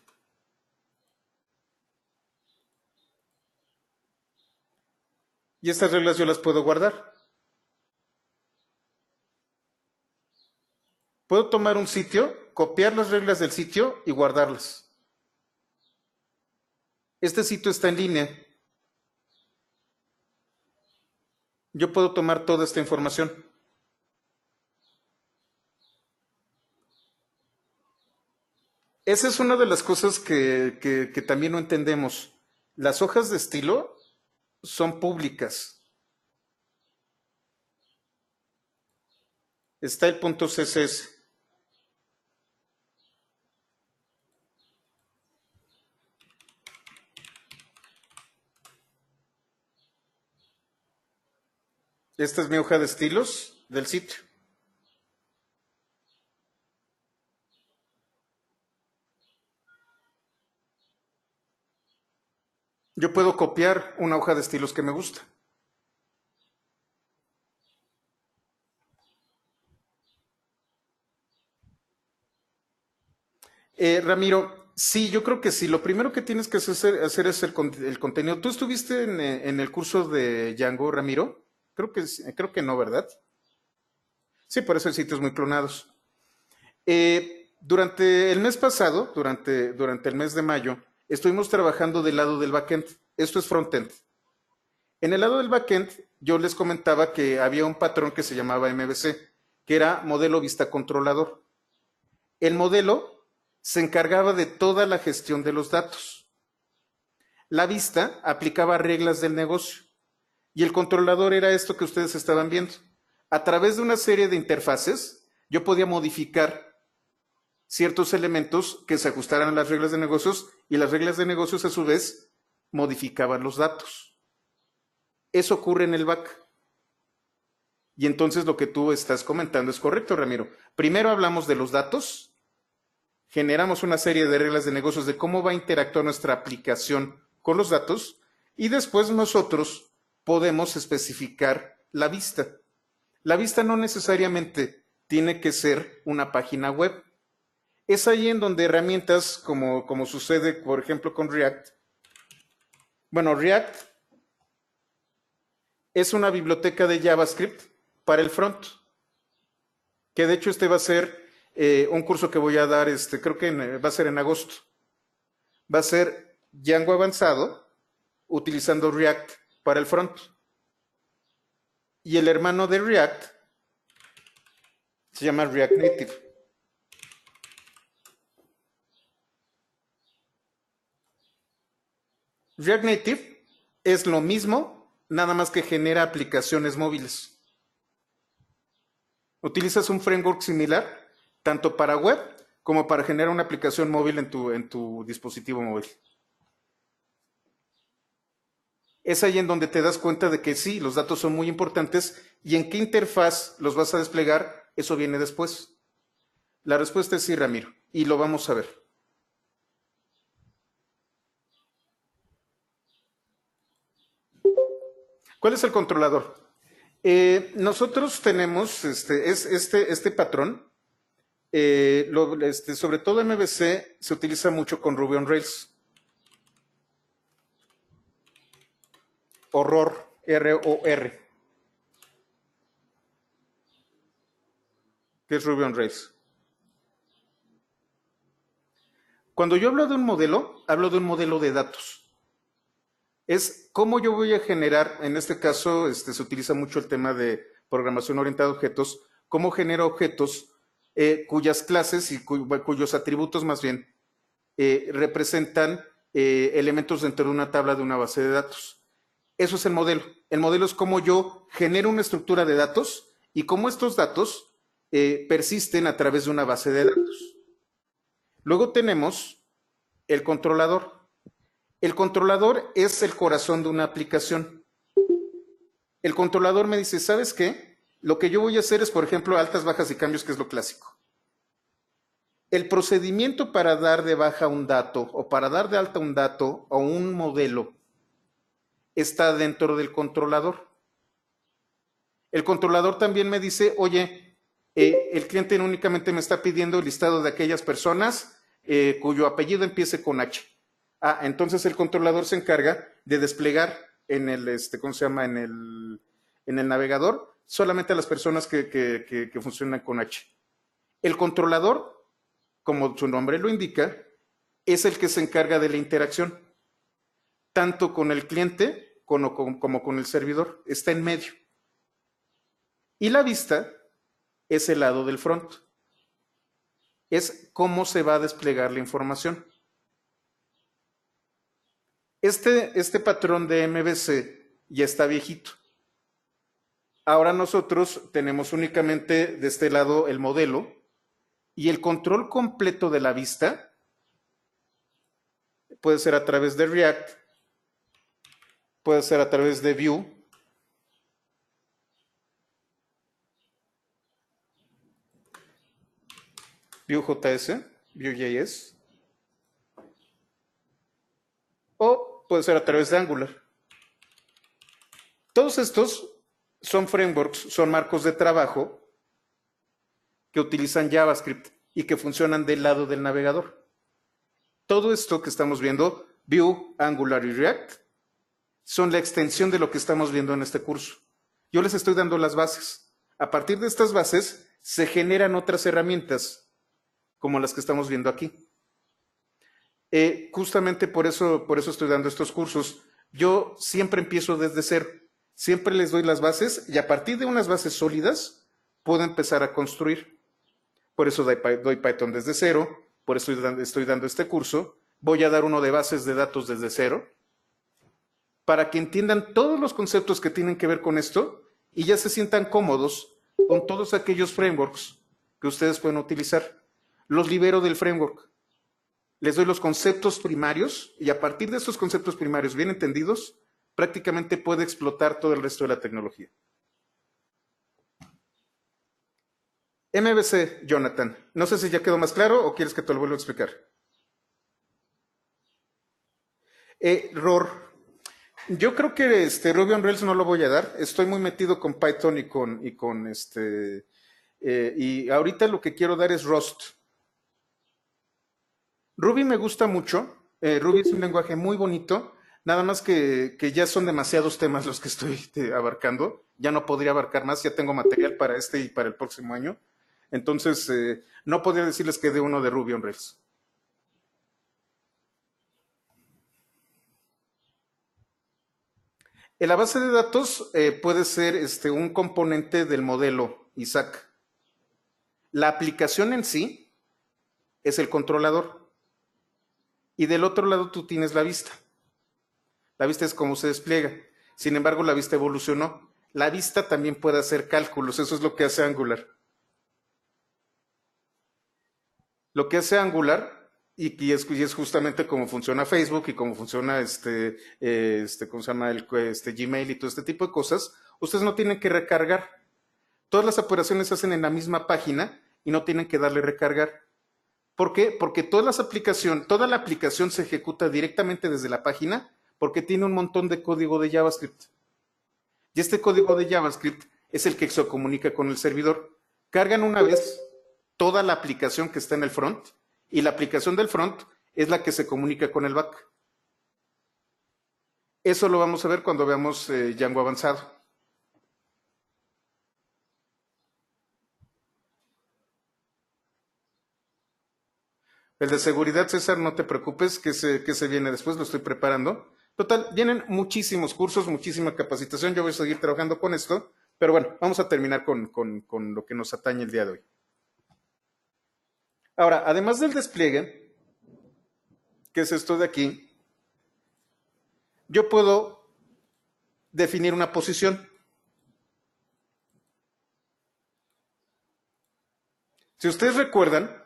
Y estas reglas yo las puedo guardar. Puedo tomar un sitio, copiar las reglas del sitio y guardarlas. Este sitio está en línea. Yo puedo tomar toda esta información. Esa es una de las cosas que también no entendemos. Las hojas de estilo son públicas. Está el punto CSS. Esta es mi hoja de estilos del sitio. Yo puedo copiar una hoja de estilos que me gusta. Ramiro, sí, yo creo que sí. Lo primero que tienes que hacer es el contenido. ¿Tú estuviste en el curso de Django, Ramiro? Creo que no, ¿verdad? Sí, por eso hay sitios muy clonados. Durante el mes pasado, durante el mes de mayo, estuvimos trabajando del lado del backend. Esto es frontend. En el lado del backend, yo les comentaba que había un patrón que se llamaba MVC, que era modelo vista controlador. El modelo se encargaba de toda la gestión de los datos. La vista aplicaba reglas del negocio y el controlador era esto que ustedes estaban viendo. A través de una serie de interfaces, yo podía modificar ciertos elementos que se ajustaran a las reglas de negocios y las reglas de negocios a su vez modificaban los datos. Eso ocurre en el back. Y entonces lo que tú estás comentando es correcto, Ramiro. Primero hablamos de los datos, generamos una serie de reglas de negocios de cómo va a interactuar nuestra aplicación con los datos y después nosotros podemos especificar la vista. La vista no necesariamente tiene que ser una página web. Es ahí en donde herramientas, como sucede, por ejemplo, con React. Bueno, React es una biblioteca de JavaScript para el front, que de hecho este va a ser un curso que voy a dar, creo que va a ser en agosto. Va a ser Django avanzado utilizando React para el front. Y el hermano de React se llama React Native. React Native es lo mismo, nada más que genera aplicaciones móviles. Utilizas un framework similar, tanto para web como para generar una aplicación móvil en tu dispositivo móvil. Es ahí en donde te das cuenta de que sí, los datos son muy importantes y en qué interfaz los vas a desplegar, eso viene después. La respuesta es sí, Ramiro, y lo vamos a ver. ¿Cuál es el controlador? Nosotros tenemos este patrón, sobre todo MVC se utiliza mucho con Ruby on Rails. Horror, R-O-R, que es Ruby on Rails. Cuando yo hablo de un modelo de datos. Es cómo yo voy a generar, en este caso se utiliza mucho el tema de programación orientada a objetos, cómo genero objetos cuyas clases y cuyos atributos más bien representan elementos dentro de una tabla de una base de datos. Eso es el modelo. El modelo es cómo yo genero una estructura de datos y cómo estos datos persisten a través de una base de datos. Luego tenemos el controlador. El controlador es el corazón de una aplicación. El controlador me dice, ¿sabes qué? Lo que yo voy a hacer es, por ejemplo, altas, bajas y cambios, que es lo clásico. El procedimiento para dar de baja un dato o para dar de alta un dato o un modelo está dentro del controlador. El controlador también me dice, oye, el cliente únicamente me está pidiendo el listado de aquellas personas cuyo apellido empiece con H. Ah, entonces el controlador se encarga de desplegar en el, ¿cómo se llama? En el navegador solamente a las personas que funcionan con H. El controlador, como su nombre lo indica, es el que se encarga de la interacción, tanto con el cliente como con el servidor, está en medio. Y la vista es el lado del front, es cómo se va a desplegar la información. Este patrón de MVC ya está viejito. Ahora nosotros tenemos únicamente de este lado el modelo y el control completo de la vista puede ser a través de React, puede ser a través de Vue, Vue.js, Vue.js, o puede ser a través de Angular. Todos estos son frameworks, son marcos de trabajo que utilizan JavaScript y que funcionan del lado del navegador. Todo esto que estamos viendo, Vue, Angular y React, son la extensión de lo que estamos viendo en este curso. Yo les estoy dando las bases. A partir de estas bases se generan otras herramientas, como las que estamos viendo aquí. Justamente por eso estoy dando estos cursos. Yo siempre empiezo desde cero. Siempre les doy las bases y a partir de unas bases sólidas puedo empezar a construir. Por eso doy Python desde cero, por eso estoy dando este curso. Voy a dar uno de bases de datos desde cero, para que entiendan todos los conceptos que tienen que ver con esto y ya se sientan cómodos con todos aquellos frameworks que ustedes pueden utilizar. Los libero del framework. Les doy los conceptos primarios y a partir de esos conceptos primarios bien entendidos, prácticamente puede explotar todo el resto de la tecnología. MVC, Jonathan. No sé si ya quedó más claro o quieres que te lo vuelva a explicar. ROR. Yo creo que Ruby on Rails no lo voy a dar. Estoy muy metido con Python y ahorita lo que quiero dar es Rust. Ruby me gusta mucho. Ruby es un lenguaje muy bonito. Nada más que ya son demasiados temas los que estoy abarcando. Ya no podría abarcar más. Ya tengo material para este y para el próximo año. Entonces, no podría decirles que de uno de Ruby on Rails. En la base de datos puede ser un componente del modelo Isaac. La aplicación en sí es el controlador. Y del otro lado tú tienes la vista. La vista es cómo se despliega. Sin embargo, la vista evolucionó. La vista también puede hacer cálculos. Eso es lo que hace Angular. Lo que hace Angular, y es justamente cómo funciona Facebook y cómo funciona ¿cómo se llama? Gmail y todo este tipo de cosas, ustedes no tienen que recargar. Todas las operaciones se hacen en la misma página y no tienen que darle recargar. ¿Por qué? Porque toda la aplicación se ejecuta directamente desde la página porque tiene un montón de código de JavaScript. Y este código de JavaScript es el que se comunica con el servidor. Cargan una vez toda la aplicación que está en el front y la aplicación del front es la que se comunica con el back. Eso lo vamos a ver cuando veamos Django avanzado. El de seguridad, César, no te preocupes, que se viene después, lo estoy preparando. Total, vienen muchísimos cursos, muchísima capacitación, yo voy a seguir trabajando con esto, pero bueno, vamos a terminar con lo que nos atañe el día de hoy. Ahora, además del despliegue, que es esto de aquí, yo puedo definir una posición. Si ustedes recuerdan,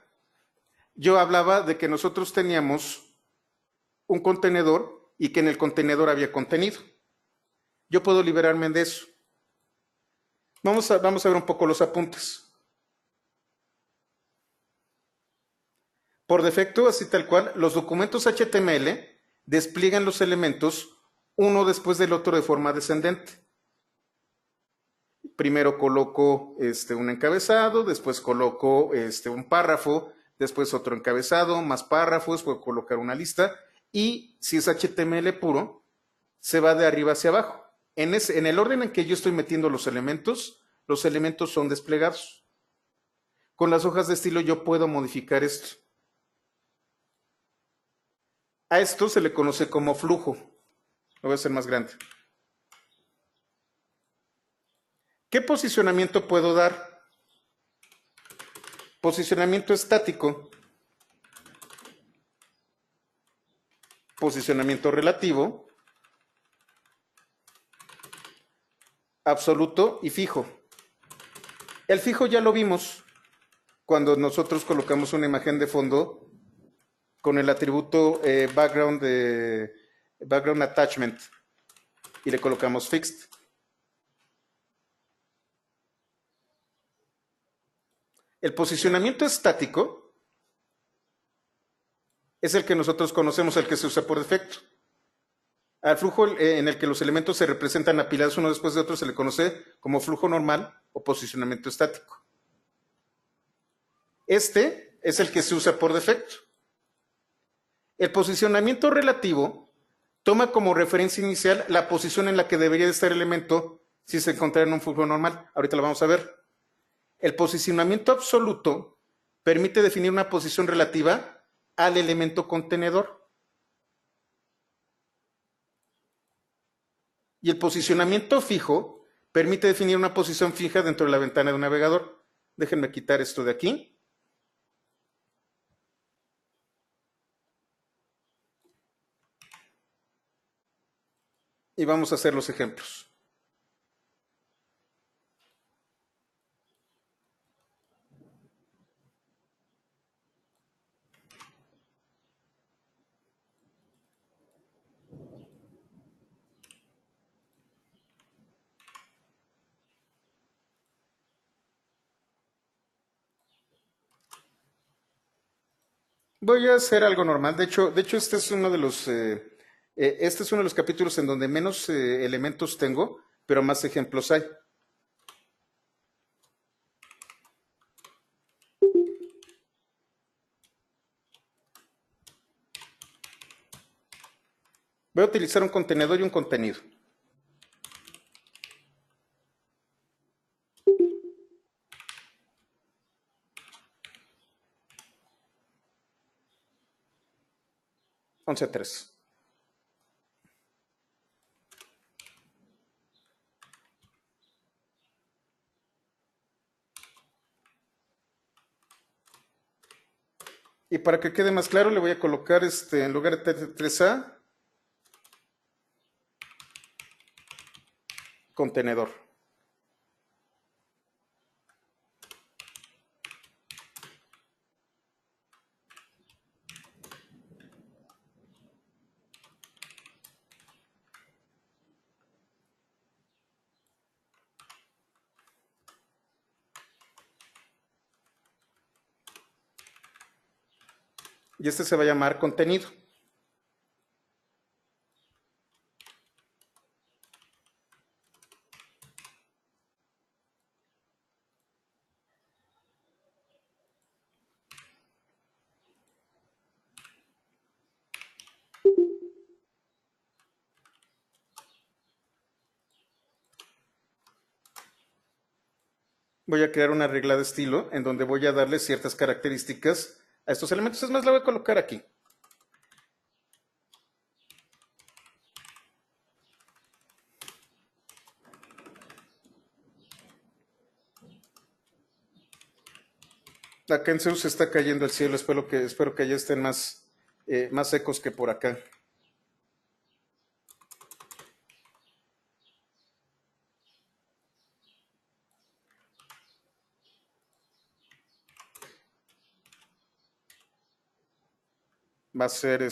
yo hablaba de que nosotros teníamos un contenedor y que en el contenedor había contenido. Yo puedo liberarme de eso. Vamos a ver un poco los apuntes. Por defecto, así tal cual, los documentos HTML despliegan los elementos uno después del otro de forma descendente. Primero coloco un encabezado, después coloco un párrafo, después otro encabezado, más párrafos, puedo colocar una lista y si es HTML puro, se va de arriba hacia abajo. En el orden en que yo estoy metiendo los elementos son desplegados. Con las hojas de estilo yo puedo modificar esto. A esto se le conoce como flujo. Lo voy a hacer más grande. ¿Qué posicionamiento puedo dar? Posicionamiento estático, posicionamiento relativo, absoluto y fijo. El fijo ya lo vimos cuando nosotros colocamos una imagen de fondo con el atributo background attachment y le colocamos fixed. El posicionamiento estático es el que nosotros conocemos, el que se usa por defecto. Al flujo en el que los elementos se representan apilados uno después de otro se le conoce como flujo normal o posicionamiento estático. Este es el que se usa por defecto. El posicionamiento relativo toma como referencia inicial la posición en la que debería de estar el elemento si se encontrara en un flujo normal. Ahorita lo vamos a ver. El posicionamiento absoluto permite definir una posición relativa al elemento contenedor. Y el posicionamiento fijo permite definir una posición fija dentro de la ventana de un navegador. Déjenme quitar esto de aquí. Y vamos a hacer los ejemplos. Voy a hacer algo normal. De hecho este es uno de los capítulos en donde menos elementos tengo, pero más ejemplos hay. Voy a utilizar un contenedor y un contenido. Once tres. Y para que quede más claro, le voy a colocar en lugar de T3A, contenedor. Y este se va a llamar contenido. Voy a crear una regla de estilo en donde voy a darle ciertas características a estos elementos. Es más, la voy a colocar aquí. Acá en Zeus se está cayendo el cielo. Espero que ya estén más secos que por acá. Va a ser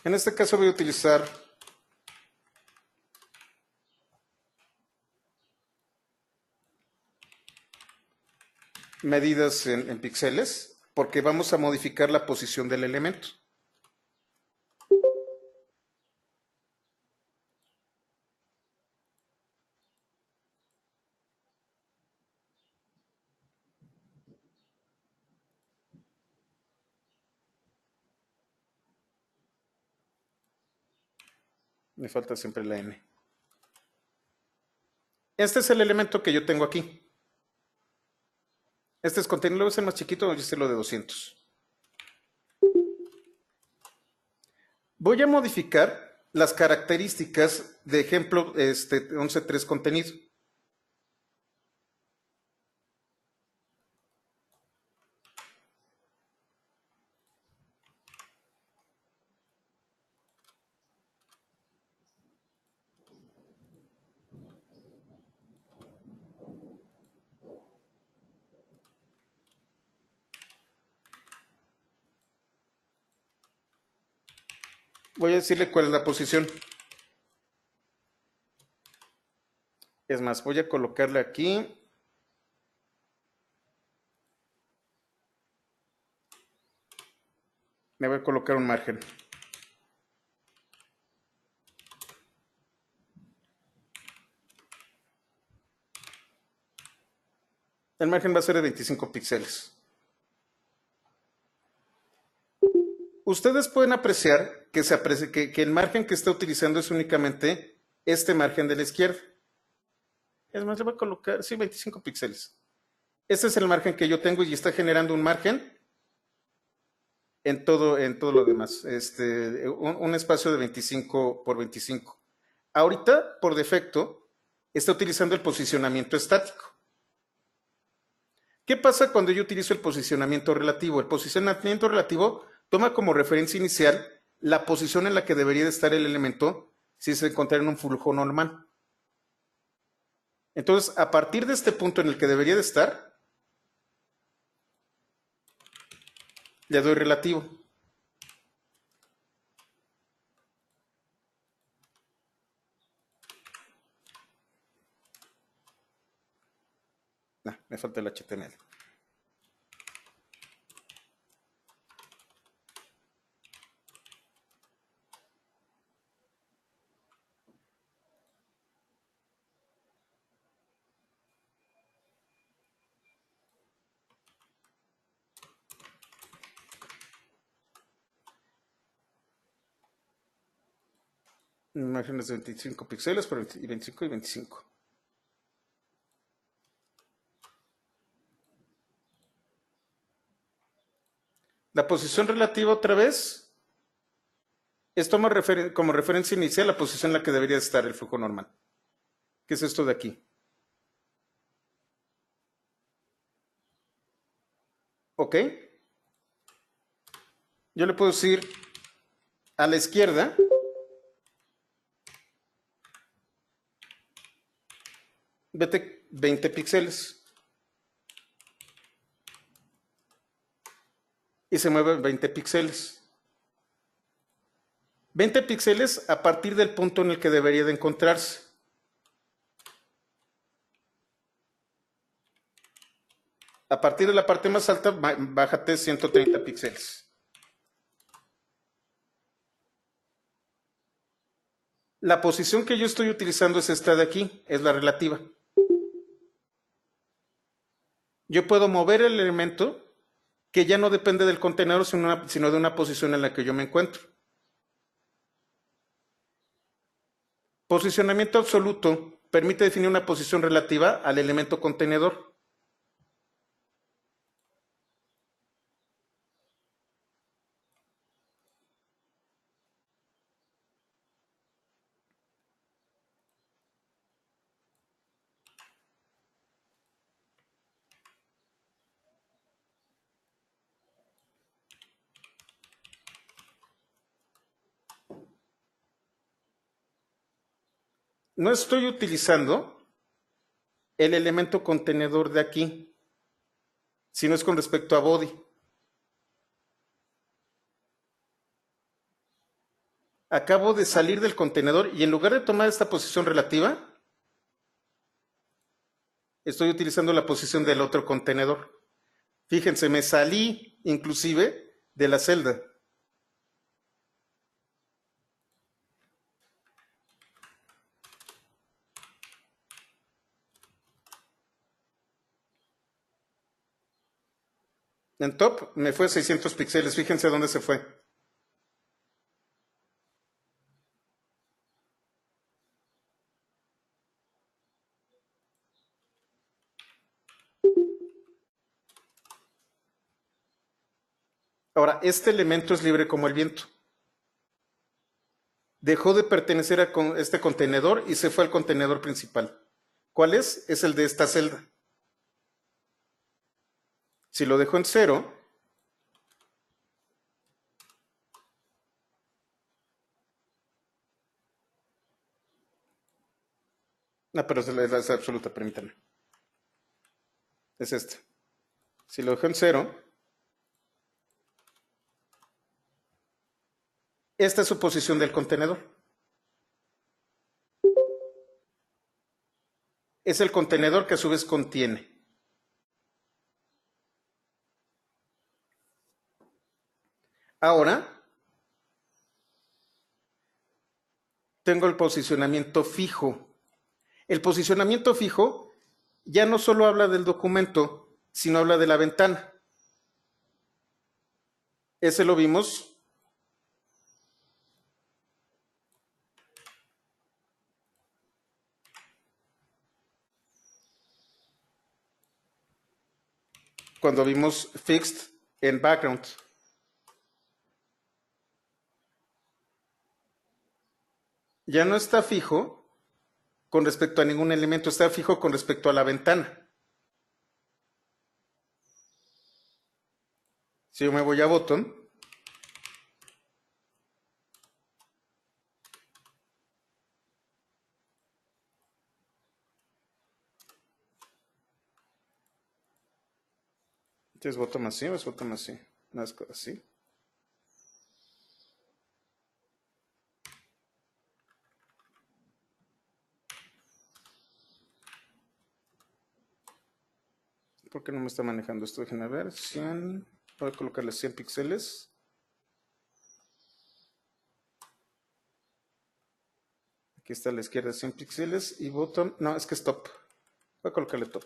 En este caso voy a utilizar medidas en píxeles porque vamos a modificar la posición del elemento. Me falta siempre la N. Este es el elemento que yo tengo aquí. Este es contenido, luego es el más chiquito, y este es lo de 200. Voy a modificar las características de ejemplo 11.3 contenido. Voy a decirle cuál es la posición. Es más, voy a colocarle aquí. Me voy a colocar un margen. El margen va a ser de 25 píxeles. Ustedes pueden apreciar que el margen que está utilizando es únicamente este margen de la izquierda. Es más, le voy a colocar, sí, 25 píxeles. Este es el margen que yo tengo y está generando un margen en todo lo demás. Un espacio de 25 por 25. Ahorita, por defecto, está utilizando el posicionamiento estático. ¿Qué pasa cuando yo utilizo el posicionamiento relativo? El posicionamiento relativo toma como referencia inicial la posición en la que debería de estar el elemento si se encontrara en un flujo normal. Entonces, a partir de este punto en el que debería de estar, le doy relativo. Me falta el HTML. Imágenes de 25 píxeles por 25 y 25. La posición relativa otra vez es toma como referencia inicial la posición en la que debería estar el flujo normal. ¿Qué es esto de aquí? ¿Ok? Yo le puedo decir a la izquierda, vete 20 píxeles. Y se mueve 20 píxeles. 20 píxeles a partir del punto en el que debería de encontrarse. A partir de la parte más alta, bájate 130 píxeles. La posición que yo estoy utilizando es esta de aquí, es la relativa. Yo puedo mover el elemento que ya no depende del contenedor, sino de una posición en la que yo me encuentro. Posicionamiento absoluto permite definir una posición relativa al elemento contenedor. No estoy utilizando el elemento contenedor de aquí, sino es con respecto a body. Acabo de salir del contenedor y en lugar de tomar esta posición relativa, estoy utilizando la posición del otro contenedor. Fíjense, me salí inclusive de la celda. En top me fue 600 píxeles, fíjense dónde se fue. Ahora, este elemento es libre como el viento. Dejó de pertenecer a este contenedor y se fue al contenedor principal. ¿Cuál es? Es el de esta celda. Si lo dejo en 0, no, pero es absoluta, permítanme. Es esta. Si lo dejo en 0, esta es su posición del contenedor. Es el contenedor que a su vez contiene. Ahora, tengo el posicionamiento fijo. El posicionamiento fijo ya no solo habla del documento, sino habla de la ventana. Ese lo vimos cuando vimos fixed en background. Ya no está fijo con respecto a ningún elemento, está fijo con respecto a la ventana. Si yo me voy a botón, ¿es botón así o es botón así? No es así. ¿Por qué no me está manejando esto? Déjenme ver. 100. Voy a colocarle 100 píxeles. Aquí está a la izquierda 100 píxeles y botón. No, es que es top. Voy a colocarle top.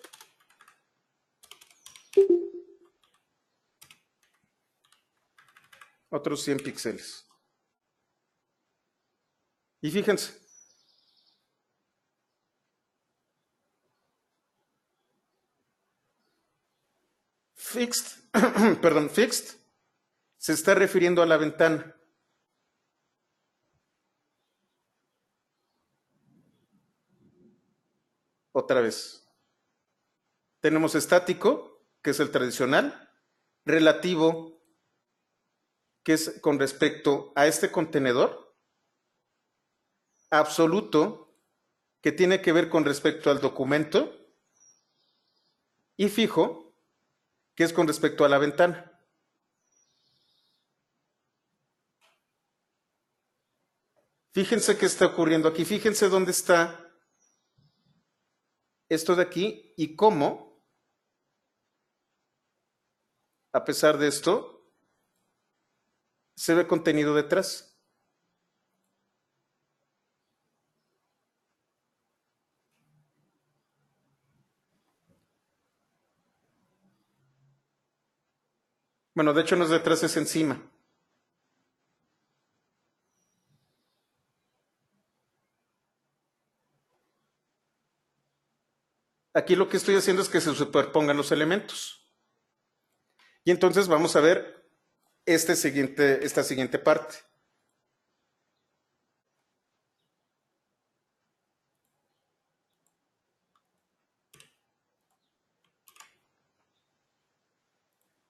Otros 100 píxeles. Y fíjense. Fixed, perdón, fixed se está refiriendo a la ventana. Otra vez. Tenemos estático, que es el tradicional, relativo, que es con respecto a este contenedor, absoluto, que tiene que ver con respecto al documento, y fijo, que es con respecto a la ventana. Fíjense qué está ocurriendo aquí, fíjense dónde está esto de aquí y cómo, a pesar de esto, se ve contenido detrás. Bueno, de hecho no es detrás, es encima. Aquí lo que estoy haciendo es que se superpongan los elementos. Y entonces vamos a ver esta siguiente parte.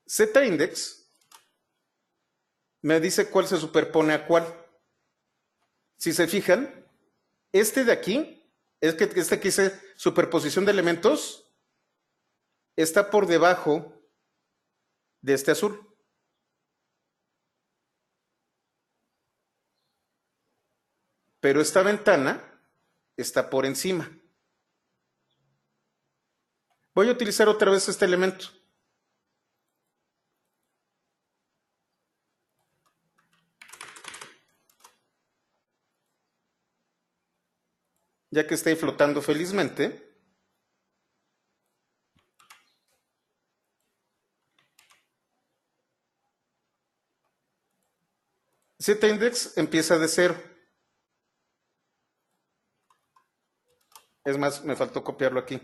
Z-index me dice cuál se superpone a cuál. Si se fijan, este de aquí, este que dice superposición de elementos, está por debajo de este azul. Pero esta ventana está por encima. Voy a utilizar otra vez este elemento. Ya que está ahí flotando felizmente. Z-index empieza de 0. Es más, me faltó copiarlo aquí.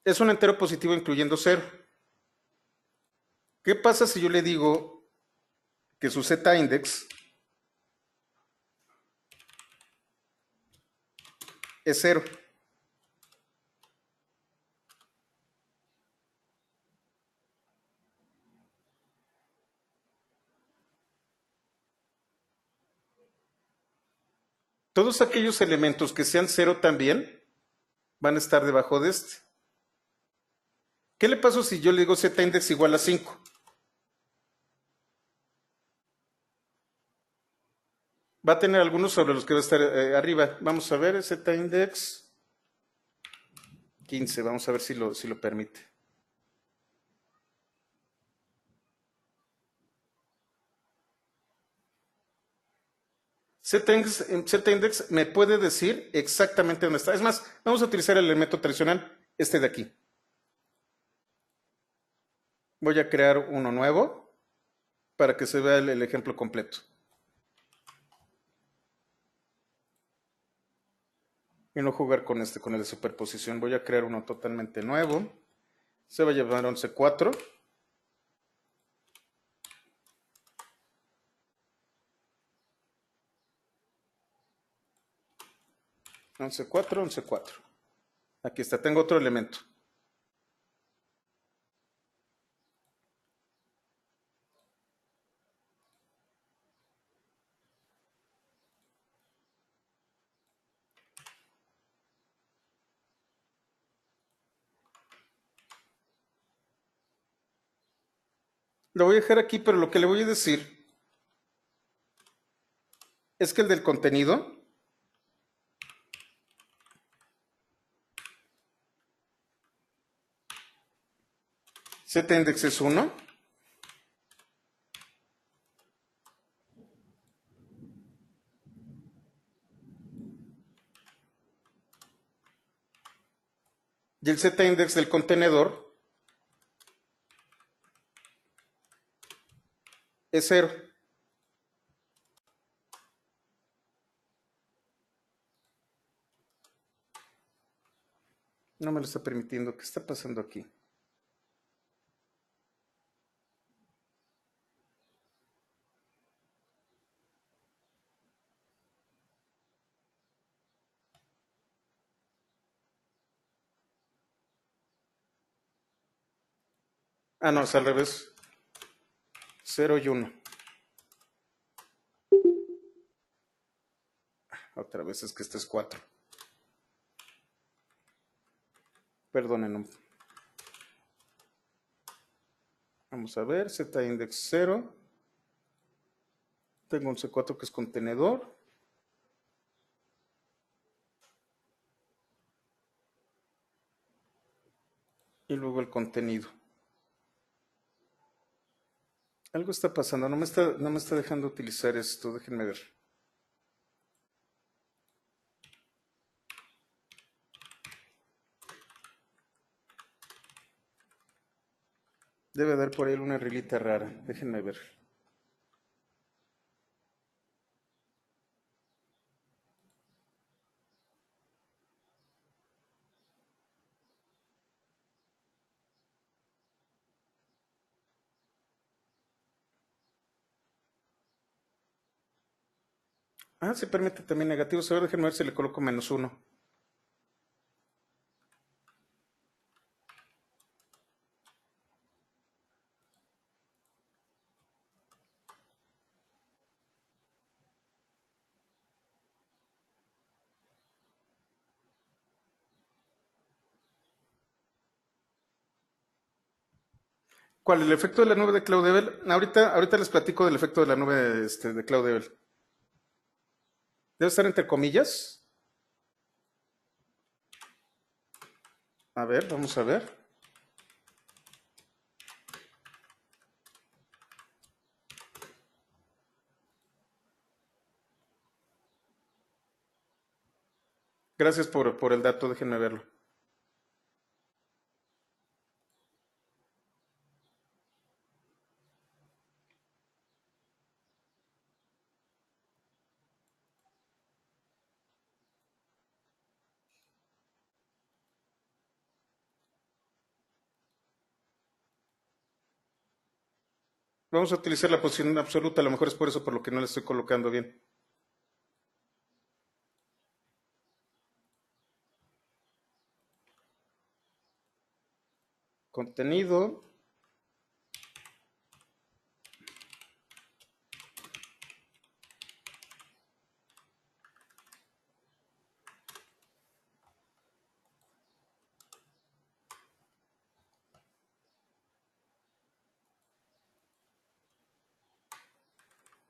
Es un entero positivo incluyendo 0. ¿Qué pasa si yo le digo que su Z-index es 0? Todos aquellos elementos que sean 0 también van a estar debajo de este. ¿Qué le pasa si yo le digo Z-index igual a 5? Va a tener algunos sobre los que va a estar arriba. Vamos a ver, Z-index 15. Vamos a ver si lo permite. Z-index me puede decir exactamente dónde está. Es más, vamos a utilizar el elemento tradicional, este de aquí. Voy a crear uno nuevo para que se vea el ejemplo completo. y no jugar con con el de superposición. Voy a crear uno totalmente nuevo. Se va a llamar 11.4. 11.4, 11.4. Aquí está, tengo otro elemento. Lo voy a dejar aquí, pero lo que le voy a decir es que el del contenido ZIndex es 1. Y el ZIndex del contenedor es 0. No me lo está permitiendo. ¿Qué está pasando aquí? Ah, no, es al revés. 0 y 1. Otra vez es que este es 4. Perdonen. Vamos a ver, ZIndex 0. Tengo un C4 que es contenedor. Y luego el contenido. Algo está pasando, no me está dejando utilizar esto, déjenme ver. Debe haber por ahí una reglita rara, déjenme ver. Ah, se permite también negativos. A ver, déjenme ver si le coloco -1. ¿Cuál? ¿El efecto de la nube de CloudDevel? Ahorita les platico del efecto de la nube de CloudDevel. Debe estar entre comillas. A ver, vamos a ver. Gracias por el dato, déjenme verlo. Vamos a utilizar la posición absoluta, a lo mejor es por eso por lo que no le estoy colocando bien. Contenido.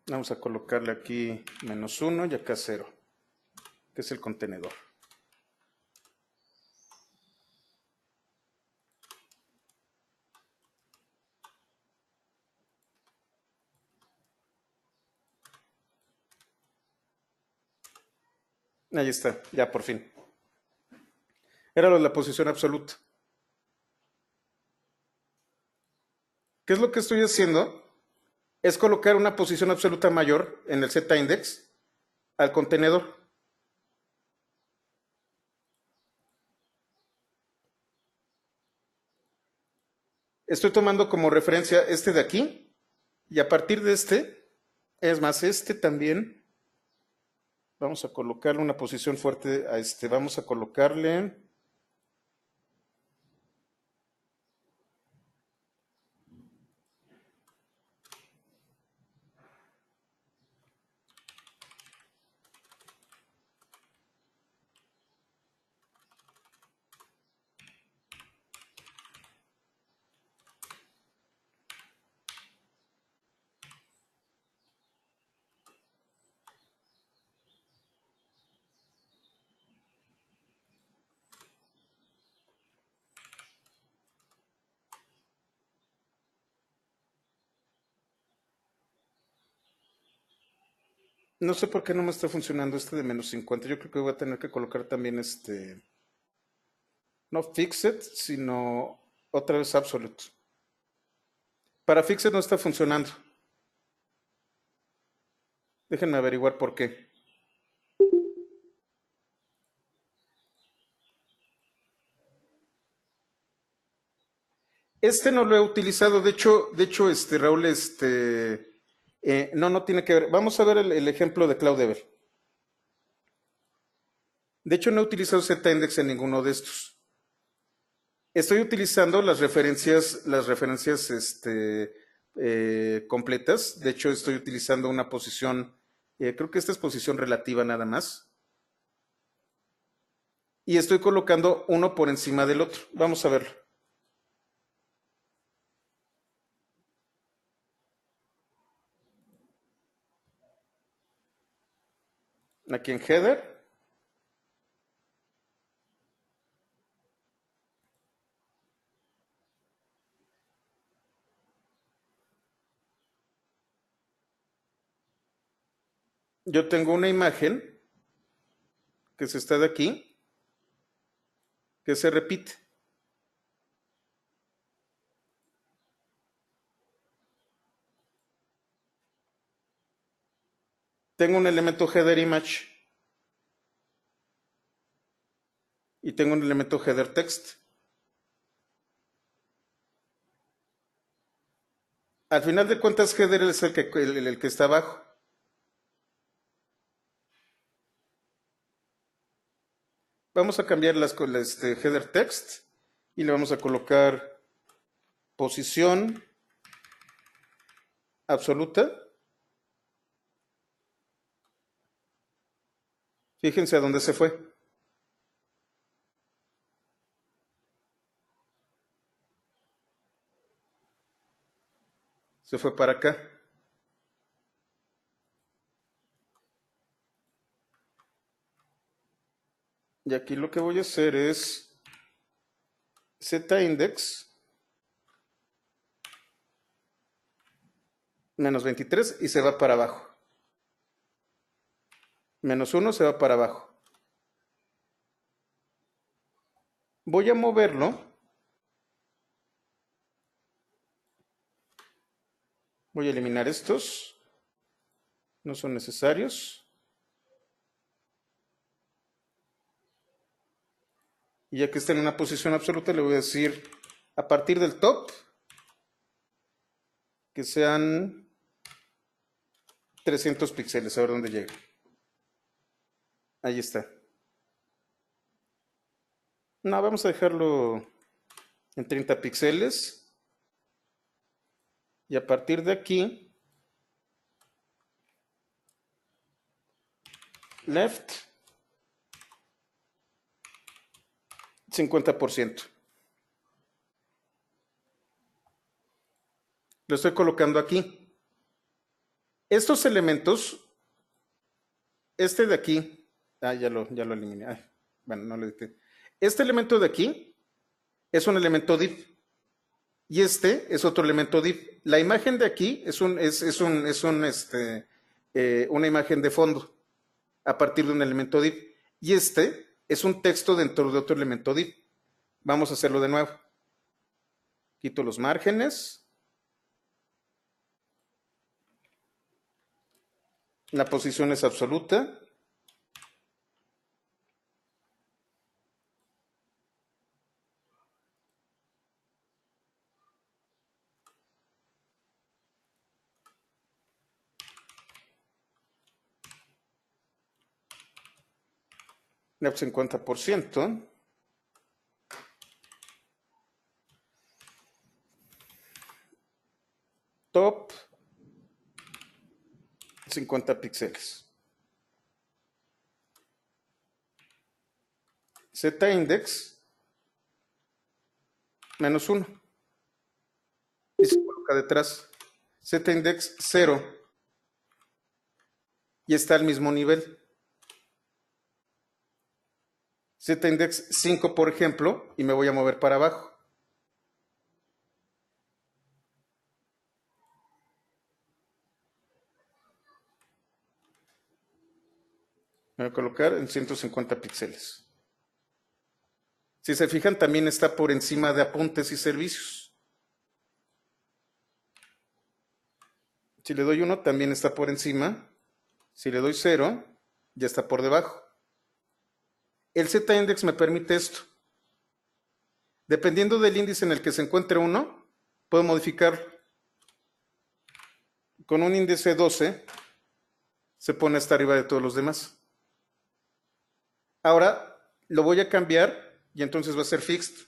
Vamos a colocarle aquí -1 y acá 0, que es el contenedor. Ahí está, ya por fin. Era lo de la posición absoluta. ¿Qué es lo que estoy haciendo? Es colocar una posición absoluta mayor en el ZIndex al contenedor. Estoy tomando como referencia este de aquí y a partir de este, es más, este también, vamos a colocarle una posición fuerte a este, vamos a colocarle, no sé por qué no me está funcionando este de -50, yo creo que voy a tener que colocar también este, no fixed, sino otra vez absolute. Para fixed no está funcionando. Déjenme averiguar por qué. Este no lo he utilizado, este, Raúl, este, no tiene que ver. Vamos a ver el ejemplo de Cloudlevel. De hecho, no he utilizado Z-index en ninguno de estos. Estoy utilizando las referencias, este, completas. De hecho, estoy utilizando una posición, creo que esta es posición relativa nada más. Y estoy colocando uno por encima del otro. Vamos a verlo. Aquí en header. Yo tengo una imagen que se está de aquí, que se repite. Tengo un elemento header image y tengo un elemento header text. Al final de cuentas, header es el que está abajo. Vamos a cambiar con este header text y le vamos a colocar posición absoluta. Fíjense a dónde se fue. Se fue para acá. Y aquí lo que voy a hacer es Z-index -23 y se va para abajo. -1 se va para abajo. Voy a moverlo. Voy a eliminar estos. No son necesarios. Y ya que está en una posición absoluta, le voy a decir a partir del top que sean 300 píxeles. A ver dónde llega. Ahí está. No, vamos a dejarlo en 30 píxeles. Y a partir de aquí, left 50%. Lo estoy colocando aquí. Estos elementos, este de aquí, ya lo eliminé. Ay, bueno, no lo edité. Este elemento de aquí es un elemento div y este es otro elemento div. La imagen de aquí una imagen de fondo a partir de un elemento div y este es un texto dentro de otro elemento div. Vamos a hacerlo de nuevo. Quito los márgenes. La posición es absoluta. Left 50%. Top 50 píxeles. Z-index menos 1. Y se coloca detrás. Z-index 0. Y está al mismo nivel. Z-index 5, por ejemplo, y me voy a mover para abajo. Me voy a colocar en 150 píxeles. Si se fijan, también está por encima de apuntes y servicios. Si le doy 1, también está por encima. Si le doy 0, ya está por debajo. El Z-index me permite esto. Dependiendo del índice en el que se encuentre uno, puedo modificar. Con un índice 12, se pone hasta arriba de todos los demás. Ahora lo voy a cambiar y entonces va a ser fixed.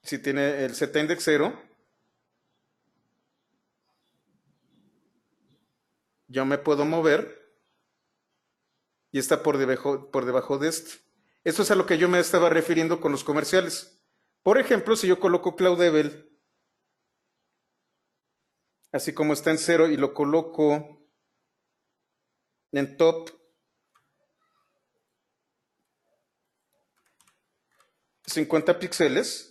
Si tiene el Z-index 0, yo me puedo mover y está por debajo de este. Esto es a lo que yo me estaba refiriendo con los comerciales. Por ejemplo, si yo coloco Cloudable, así como está en 0, y lo coloco en top 50 píxeles,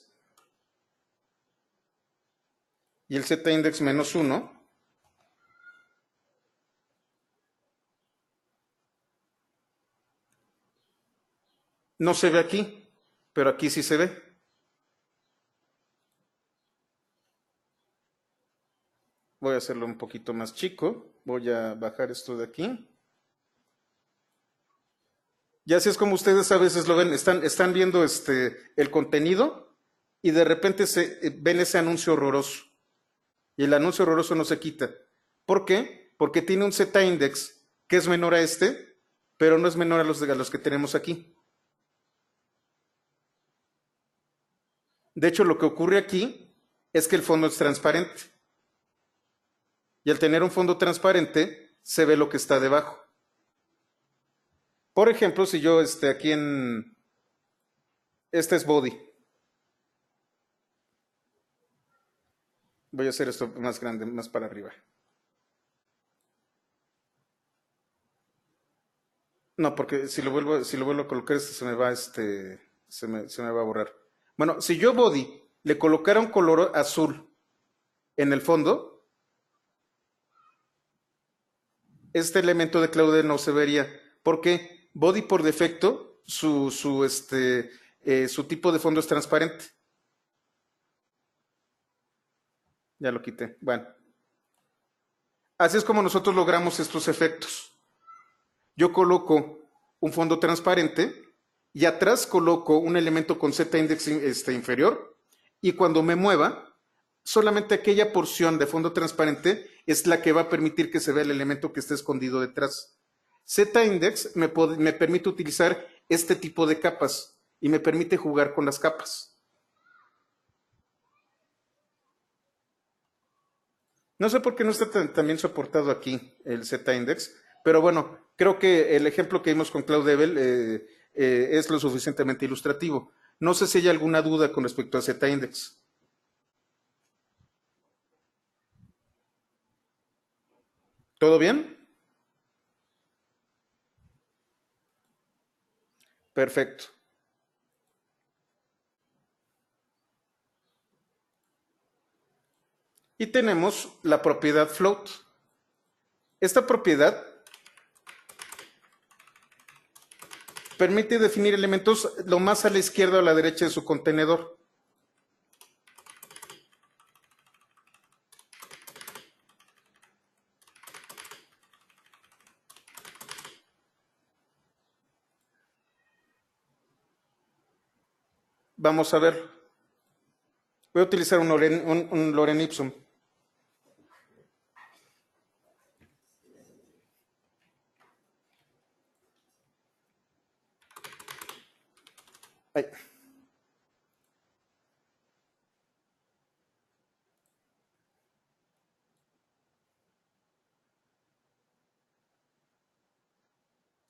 y el Z-index menos 1, no se ve aquí, pero aquí sí se ve. Voy a hacerlo un poquito más chico. Voy a bajar esto de aquí. Y así es como ustedes a veces lo ven. Están viendo el contenido y de repente ven ese anuncio horroroso. Y el anuncio horroroso no se quita. ¿Por qué? Porque tiene un Z-index que es menor a este, pero no es menor a los que tenemos aquí. De hecho, lo que ocurre aquí es que el fondo es transparente. Y al tener un fondo transparente, se ve lo que está debajo. Por ejemplo, si yo aquí en... Este es body. Voy a hacer esto más grande, más para arriba. No, porque si lo vuelvo a colocar, se me va a borrar. Bueno, si yo body le colocara un color azul en el fondo, este elemento de Claude no se vería. Porque body por defecto, su tipo de fondo es transparente. Ya lo quité. Bueno. Así es como nosotros logramos estos efectos. Yo coloco un fondo transparente y atrás coloco un elemento con Z-index inferior, y cuando me mueva, solamente aquella porción de fondo transparente es la que va a permitir que se vea el elemento que está escondido detrás. Z-index me permite utilizar este tipo de capas y me permite jugar con las capas. No sé por qué no está tan bien soportado aquí el Z-index, pero bueno, creo que el ejemplo que vimos con Cloudable es lo suficientemente ilustrativo. No sé si hay alguna duda con respecto a Z-index. ¿Todo bien? Perfecto. Y tenemos la propiedad float. Esta propiedad permite definir elementos lo más a la izquierda o a la derecha de su contenedor. Vamos a ver. Voy a utilizar un Lorem Ipsum. Ay.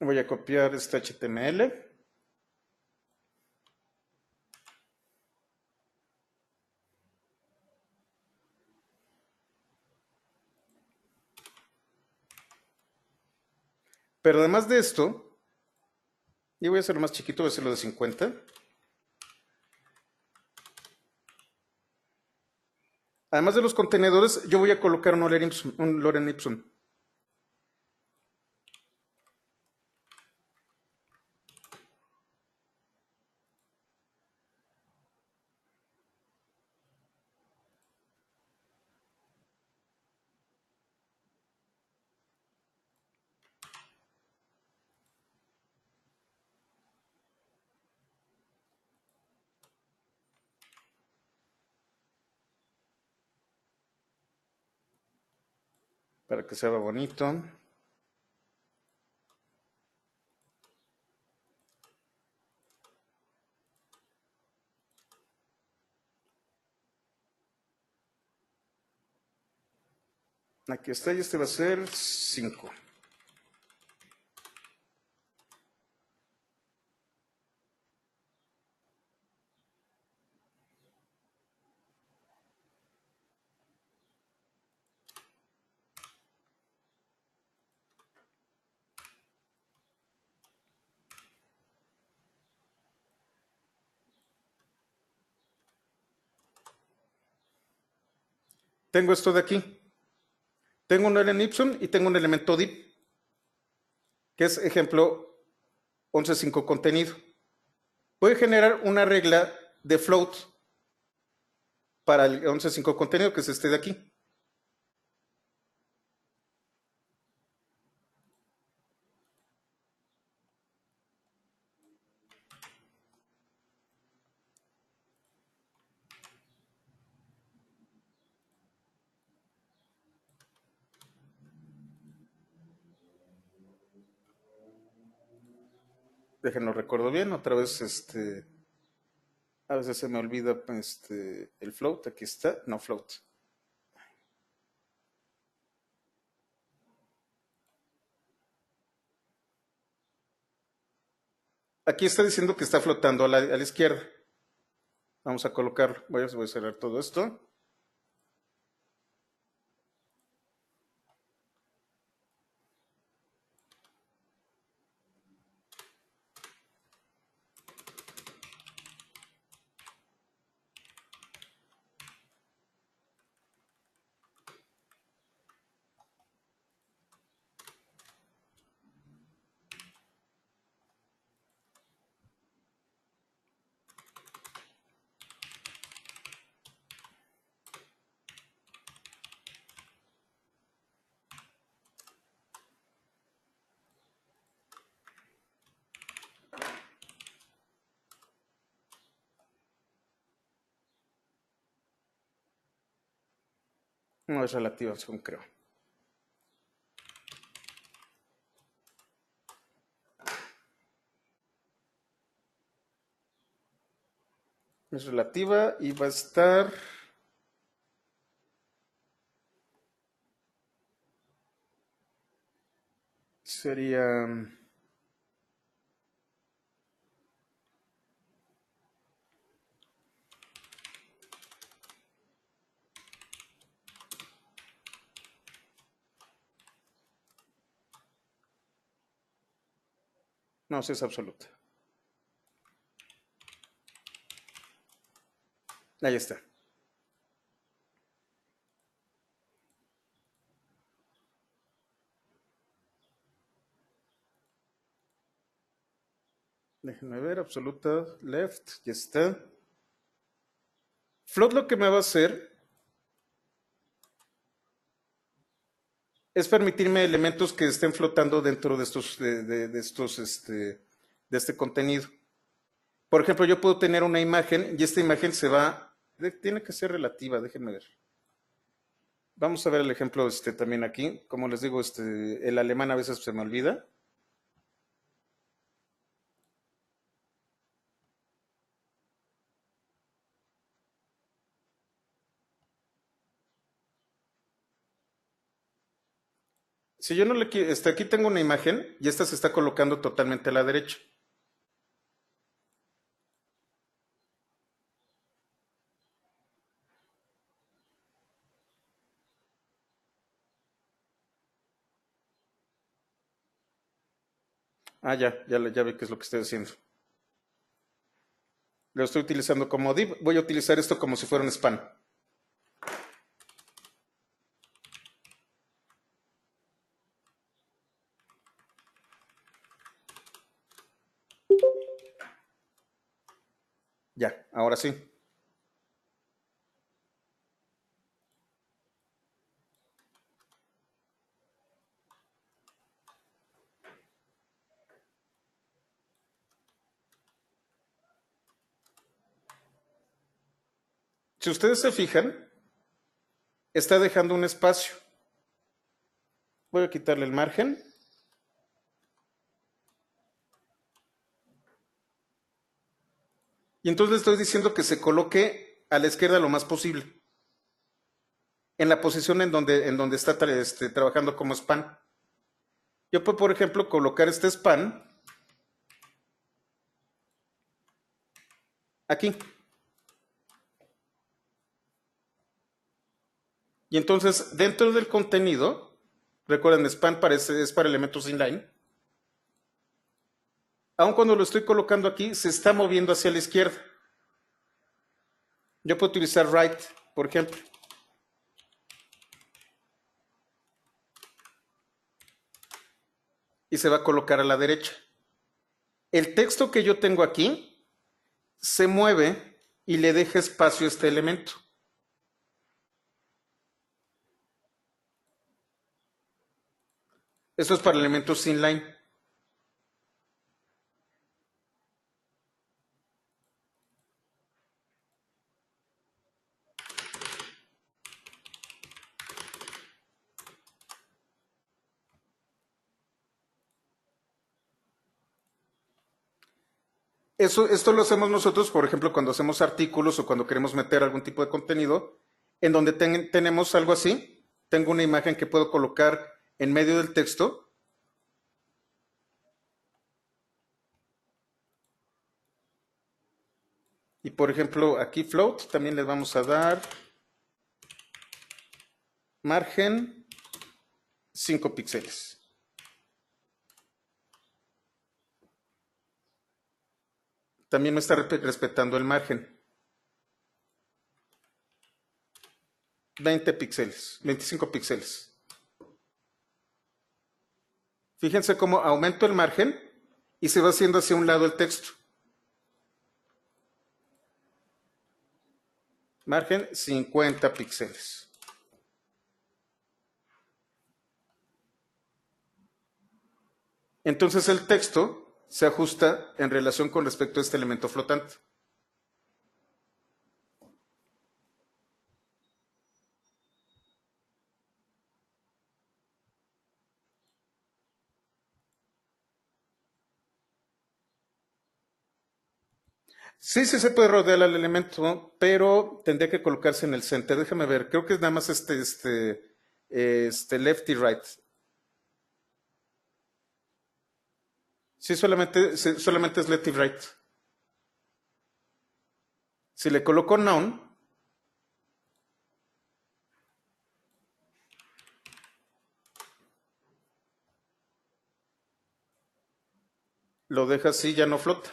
Voy a copiar este HTML. Pero además de esto, yo voy a hacerlo más chiquito, voy a hacerlo de 50. Además de los contenedores, yo voy a colocar un Lorem Ipsum. Para que se vea bonito. Aquí está, y este va a ser 5. Tengo esto de aquí. Tengo un Lorem Ipsum y tengo un elemento div, que es ejemplo 11.5 contenido. Voy a generar una regla de float para el 11.5 contenido, que es este de aquí. Déjenlo recuerdo bien, otra vez a veces se me olvida el float, aquí está, no float. Aquí está diciendo que está flotando a la izquierda. Vamos a colocarlo. Voy a cerrar todo esto. No es relativa, según creo. Es relativa y va a estar... Sería... No, sí es absoluta. Ahí está. Déjenme ver, absoluta, left, ya está. Float lo que me va a hacer es permitirme elementos que estén flotando dentro de estos, de este contenido. Por ejemplo, yo puedo tener una imagen y esta imagen se va Tiene que ser relativa, déjenme ver. Vamos a ver el ejemplo también aquí. Como les digo, el alemán a veces se me olvida. Si yo no le quiero, aquí tengo una imagen y esta se está colocando totalmente a la derecha. Ah, ya vi qué es lo que estoy haciendo. Lo estoy utilizando como div. Voy a utilizar esto como si fuera un span. Ya, ahora sí. Si ustedes se fijan, está dejando un espacio. Voy a quitarle el margen. Y entonces le estoy diciendo que se coloque a la izquierda lo más posible. En la posición en donde está trabajando como span. Yo puedo, por ejemplo, colocar este span aquí. Y entonces, dentro del contenido, recuerden, span es para elementos inline. Aun cuando lo estoy colocando aquí, se está moviendo hacia la izquierda. Yo puedo utilizar right, por ejemplo. Y se va a colocar a la derecha. El texto que yo tengo aquí se mueve y le deja espacio a este elemento. Esto es para elementos inline. Esto lo hacemos nosotros, por ejemplo, cuando hacemos artículos o cuando queremos meter algún tipo de contenido, en donde tenemos algo así. Tengo una imagen que puedo colocar en medio del texto. Y por ejemplo, aquí float, también le vamos a dar margen 5 píxeles. También me está respetando el margen. 20 píxeles, 25 píxeles. Fíjense cómo aumento el margen y se va haciendo hacia un lado el texto. Margen 50 píxeles. Entonces el texto se ajusta en relación con respecto a este elemento flotante. Sí, sí se puede rodear al elemento, pero tendría que colocarse en el center. Déjame ver, creo que es nada más left y right. Sí, solamente es left y right. Si le coloco none, lo deja así, ya no flota.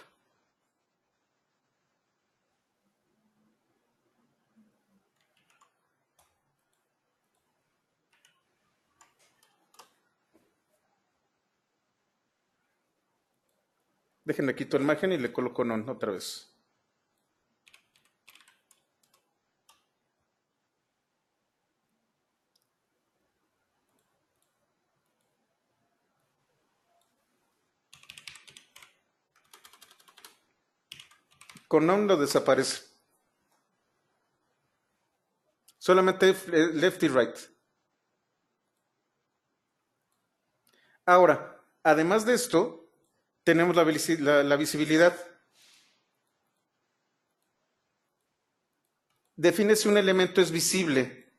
Déjenme quito el margen y le coloco none otra vez. Con none lo desaparece. Solamente left y right. Ahora, además de esto, tenemos la visibilidad. Define si un elemento es visible,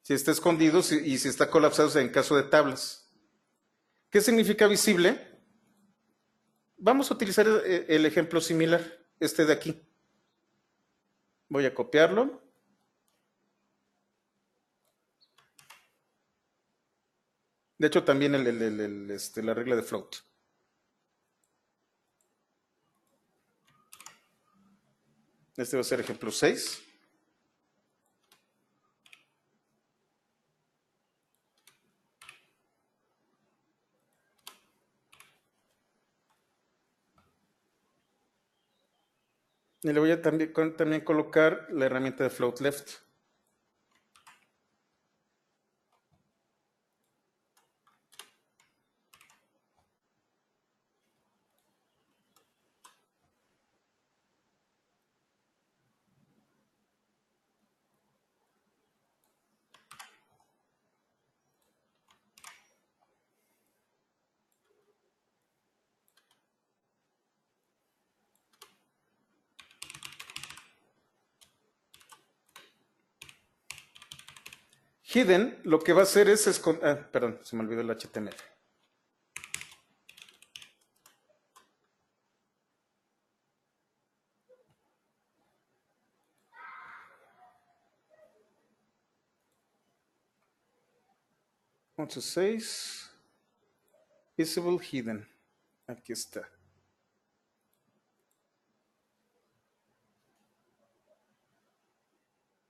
si está escondido y si está colapsado en caso de tablas. ¿Qué significa visible? Vamos a utilizar el ejemplo similar, este de aquí. Voy a copiarlo. De hecho, también la regla de float. Este va a ser ejemplo 6. Y le voy a también colocar la herramienta de float left. Hidden lo que va a hacer es esconder. Ah, perdón, se me olvidó el HTML. Vamos a 6. Visible hidden. Aquí está.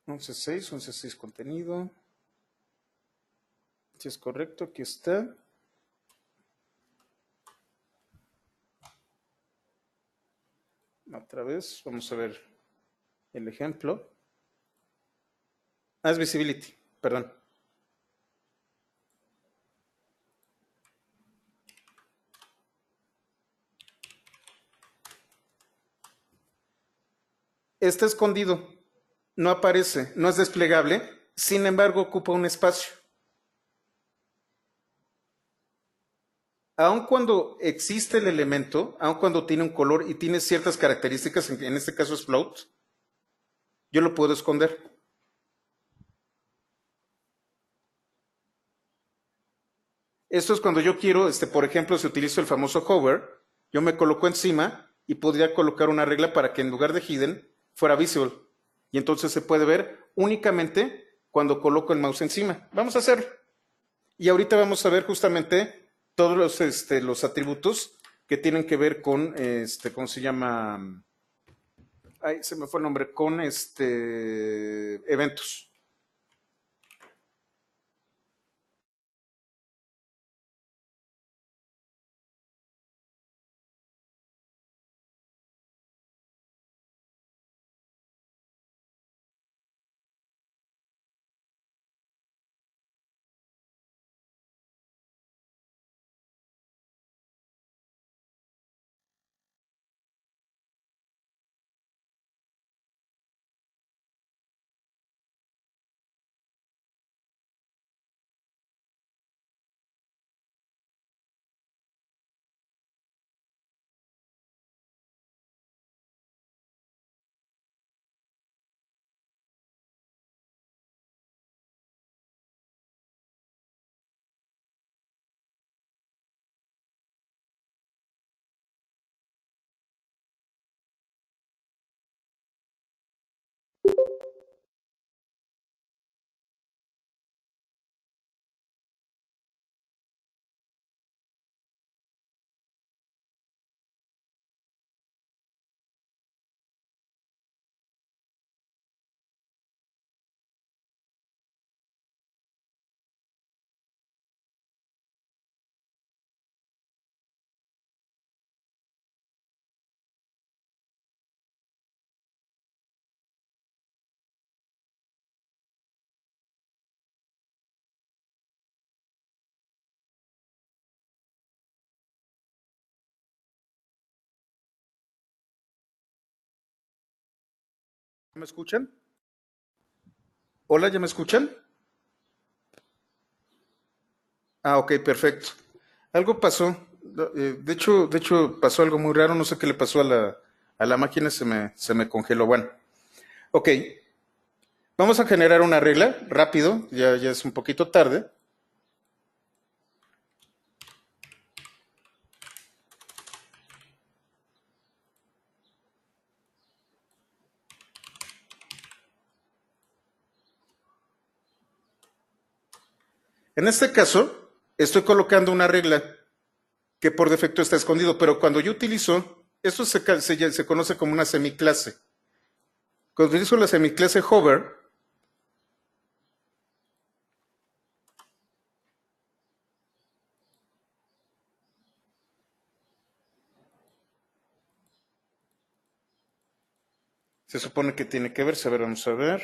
11.6, 11.6 contenido. Si es correcto, aquí está. Otra vez, vamos a ver el ejemplo. Ah, es visibility, perdón. Está escondido, no aparece, no es desplegable, sin embargo ocupa un espacio. Aun cuando existe el elemento, aun cuando tiene un color y tiene ciertas características, en este caso es float, yo lo puedo esconder. Esto es cuando yo quiero, por ejemplo, si utilizo el famoso hover, yo me coloco encima y podría colocar una regla para que en lugar de hidden fuera visible. Y entonces se puede ver únicamente cuando coloco el mouse encima. Vamos a hacerlo. Y ahorita vamos a ver justamente todos los atributos que tienen que ver con, ¿cómo se llama? Ay, se me fue el nombre, con eventos. ¿Me escuchan? Hola, ¿ya me escuchan? Ah, ok, perfecto. Algo pasó. De hecho, pasó algo muy raro. No sé qué le pasó a la máquina. Se me congeló. Bueno, ok. Vamos a generar una regla rápido. Ya es un poquito tarde. En este caso, estoy colocando una regla que por defecto está escondido, pero cuando yo utilizo, esto se conoce como una semiclase. Cuando utilizo la semiclase hover, se supone que tiene que verse. A ver, vamos a ver.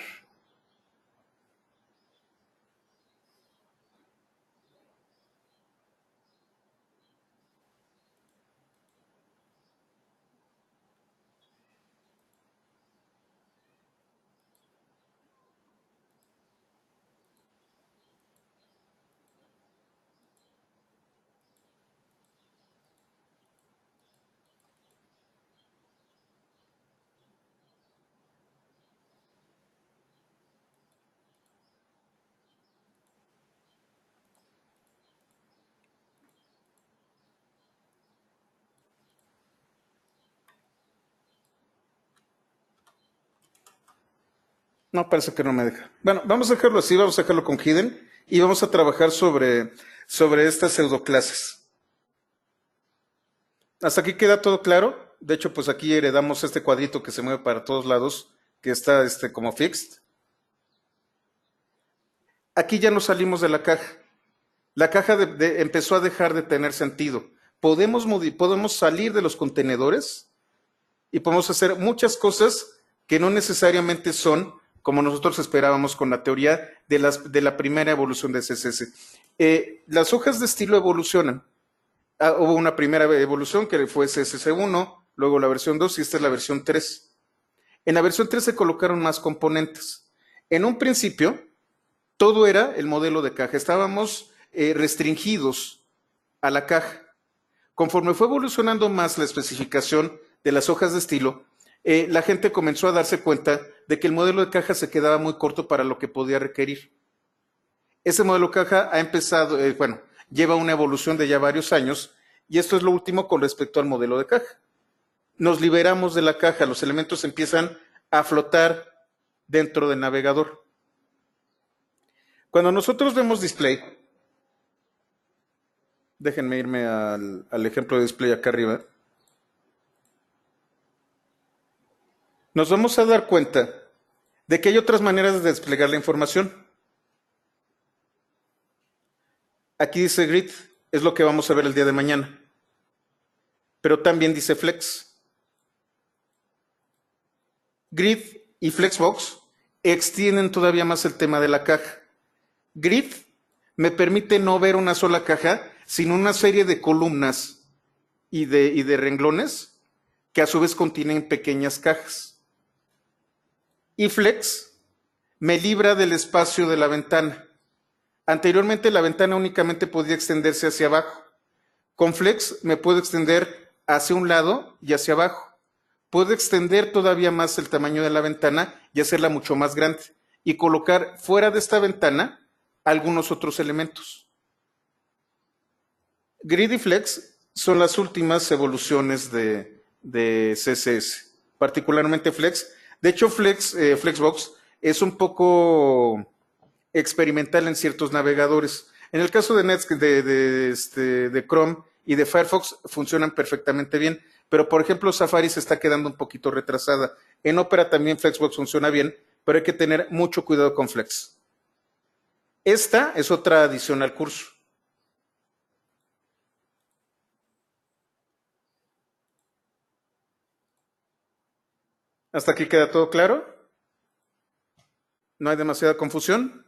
No, parece que no me deja. Bueno, vamos a dejarlo así, vamos a dejarlo con Hidden y vamos a trabajar sobre estas pseudoclases. ¿Hasta aquí queda todo claro? De hecho, pues aquí heredamos este cuadrito que se mueve para todos lados, que está como fixed. Aquí ya nos salimos de la caja. La caja empezó a dejar de tener sentido. Podemos salir de los contenedores y podemos hacer muchas cosas que no necesariamente son como nosotros esperábamos con la teoría de la primera evolución de CSS. Las hojas de estilo evolucionan. Hubo una primera evolución que fue CSS1, luego la versión 2 y esta es la versión 3. En la versión 3 se colocaron más componentes. En un principio, todo era el modelo de caja. Estábamos restringidos a la caja. Conforme fue evolucionando más la especificación de las hojas de estilo, la gente comenzó a darse cuenta de que el modelo de caja se quedaba muy corto para lo que podía requerir. Ese modelo de caja ha empezado, bueno, lleva una evolución de ya varios años y esto es lo último con respecto al modelo de caja. Nos liberamos de la caja, los elementos empiezan a flotar dentro del navegador. Cuando nosotros vemos display, déjenme irme al ejemplo de display acá arriba, nos vamos a dar cuenta de que hay otras maneras de desplegar la información. Aquí dice grid, es lo que vamos a ver el día de mañana, pero también dice flex. Grid y flexbox extienden todavía más el tema de la caja. Grid me permite no ver una sola caja, sino una serie de columnas y de renglones que a su vez contienen pequeñas cajas. Y flex me libra del espacio de la ventana. Anteriormente la ventana únicamente podía extenderse hacia abajo. Con flex me puedo extender hacia un lado y hacia abajo. Puedo extender todavía más el tamaño de la ventana y hacerla mucho más grande y colocar fuera de esta ventana algunos otros elementos. Grid y Flex son las últimas evoluciones de CSS, particularmente Flex. De hecho, Flexbox es un poco experimental en ciertos navegadores. En el caso de Netscape, de Chrome y de Firefox funcionan perfectamente bien, pero por ejemplo Safari se está quedando un poquito retrasada. En Opera también Flexbox funciona bien, pero hay que tener mucho cuidado con Flex. Esta es otra adición al curso. ¿Hasta aquí queda todo claro? ¿No hay demasiada confusión?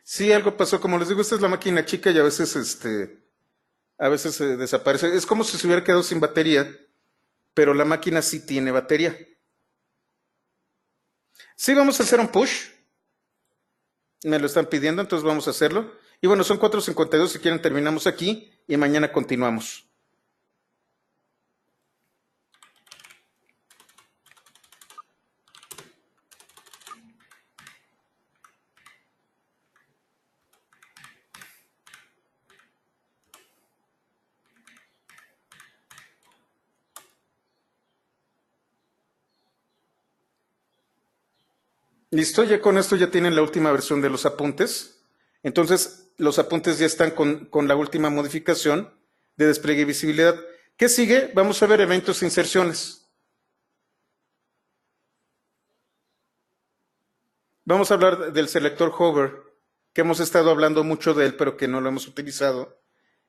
Sí, algo pasó. Como les digo, esta es la máquina chica y a veces A veces desaparece. Es como si se hubiera quedado sin batería, pero la máquina sí tiene batería. Sí, vamos a hacer un push. Me lo están pidiendo, entonces vamos a hacerlo. Y bueno, son 4:52, si quieren terminamos aquí y mañana continuamos. Listo, ya con esto ya tienen la última versión de los apuntes. Entonces, los apuntes ya están con la última modificación de despliegue y visibilidad. ¿Qué sigue? Vamos a ver eventos e inserciones. Vamos a hablar del selector hover, que hemos estado hablando mucho de él, pero que no lo hemos utilizado.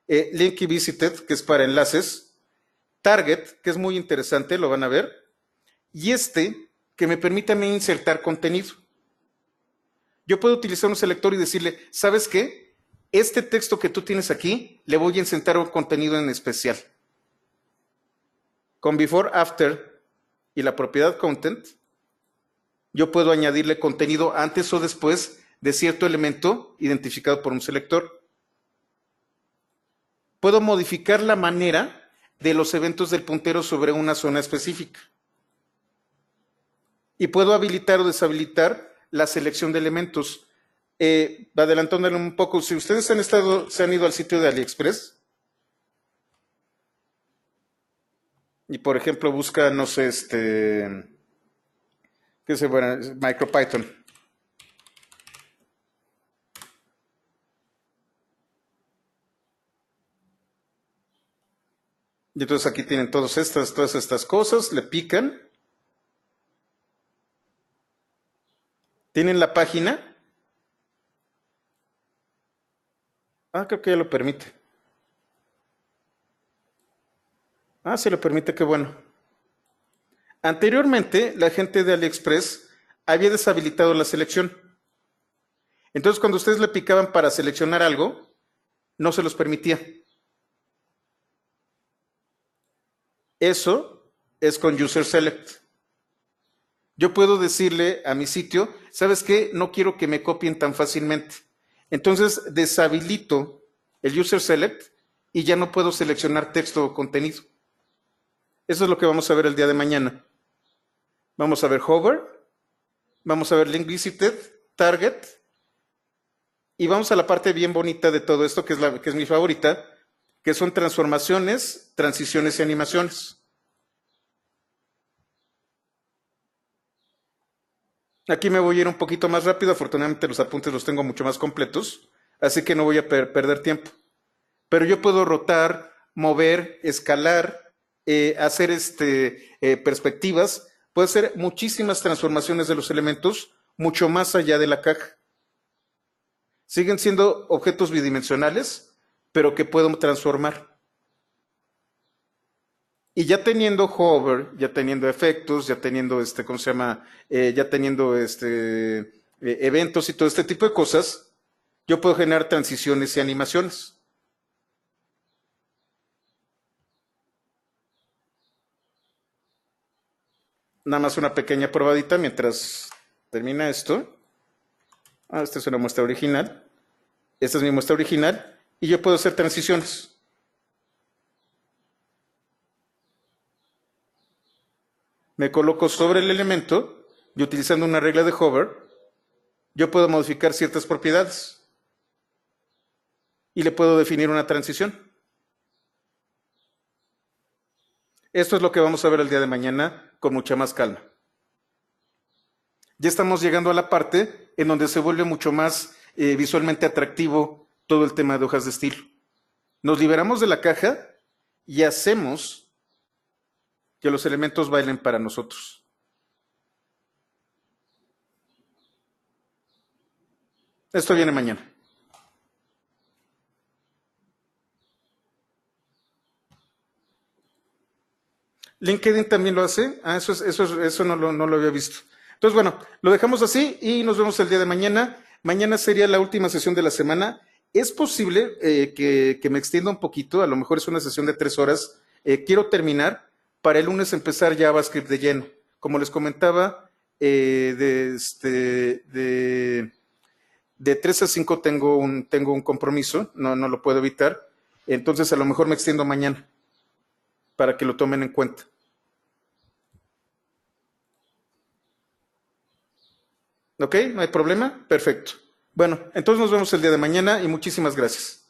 Link y visited, que es para enlaces. Target, que es muy interesante, lo van a ver. Y que me permite a mí insertar contenido. Yo puedo utilizar un selector y decirle, ¿sabes qué? Este texto que tú tienes aquí, le voy a insertar un contenido en especial. Con before, after y la propiedad content, yo puedo añadirle contenido antes o después de cierto elemento identificado por un selector. Puedo modificar la manera de los eventos del puntero sobre una zona específica. Y puedo habilitar o deshabilitar la selección de elementos. Adelantándole un poco, si ustedes se han ido al sitio de AliExpress y por ejemplo buscan, no sé, qué sé, bueno, MicroPython. Y entonces aquí tienen todas estas cosas, le pican. Tienen la página. Creo que ya lo permite. Sí lo permite, qué bueno. Anteriormente, la gente de AliExpress había deshabilitado la selección. Entonces, cuando ustedes le picaban para seleccionar algo, no se los permitía. Eso es con User Select. Yo puedo decirle a mi sitio, ¿sabes qué? No quiero que me copien tan fácilmente. Entonces deshabilito el User Select y ya no puedo seleccionar texto o contenido. Eso es lo que vamos a ver el día de mañana. Vamos a ver Hover, vamos a ver Link Visited, Target, y vamos a la parte bien bonita de todo esto, que es mi favorita, que son transformaciones, transiciones y animaciones. Aquí me voy a ir un poquito más rápido, afortunadamente los apuntes los tengo mucho más completos, así que no voy a perder tiempo. Pero yo puedo rotar, mover, escalar, hacer perspectivas, puedo hacer muchísimas transformaciones de los elementos, mucho más allá de la caja. Siguen siendo objetos bidimensionales, pero que puedo transformar. Y ya teniendo hover, ya teniendo efectos, ya teniendo ¿cómo se llama? Ya teniendo eventos y todo este tipo de cosas, yo puedo generar transiciones y animaciones. Nada más una pequeña probadita mientras termina esto. Esta es una muestra original. Esta es mi muestra original. Y yo puedo hacer transiciones. Me coloco sobre el elemento y utilizando una regla de hover, yo puedo modificar ciertas propiedades. Y le puedo definir una transición. Esto es lo que vamos a ver el día de mañana con mucha más calma. Ya estamos llegando a la parte en donde se vuelve mucho más visualmente atractivo todo el tema de hojas de estilo. Nos liberamos de la caja y hacemos que los elementos bailen para nosotros. Esto viene mañana. LinkedIn también lo hace. Eso no lo había visto. Entonces, bueno, lo dejamos así y nos vemos el día de mañana. Mañana sería la última sesión de la semana Es posible que me extienda un poquito, a lo mejor es una sesión de 3 horas. Quiero terminar para el lunes empezar JavaScript de lleno. Como les comentaba, de 3 a 5 tengo un compromiso, no lo puedo evitar. Entonces a lo mejor me extiendo mañana para que lo tomen en cuenta. ¿Ok? ¿No hay problema? Perfecto. Bueno, entonces nos vemos el día de mañana y muchísimas gracias.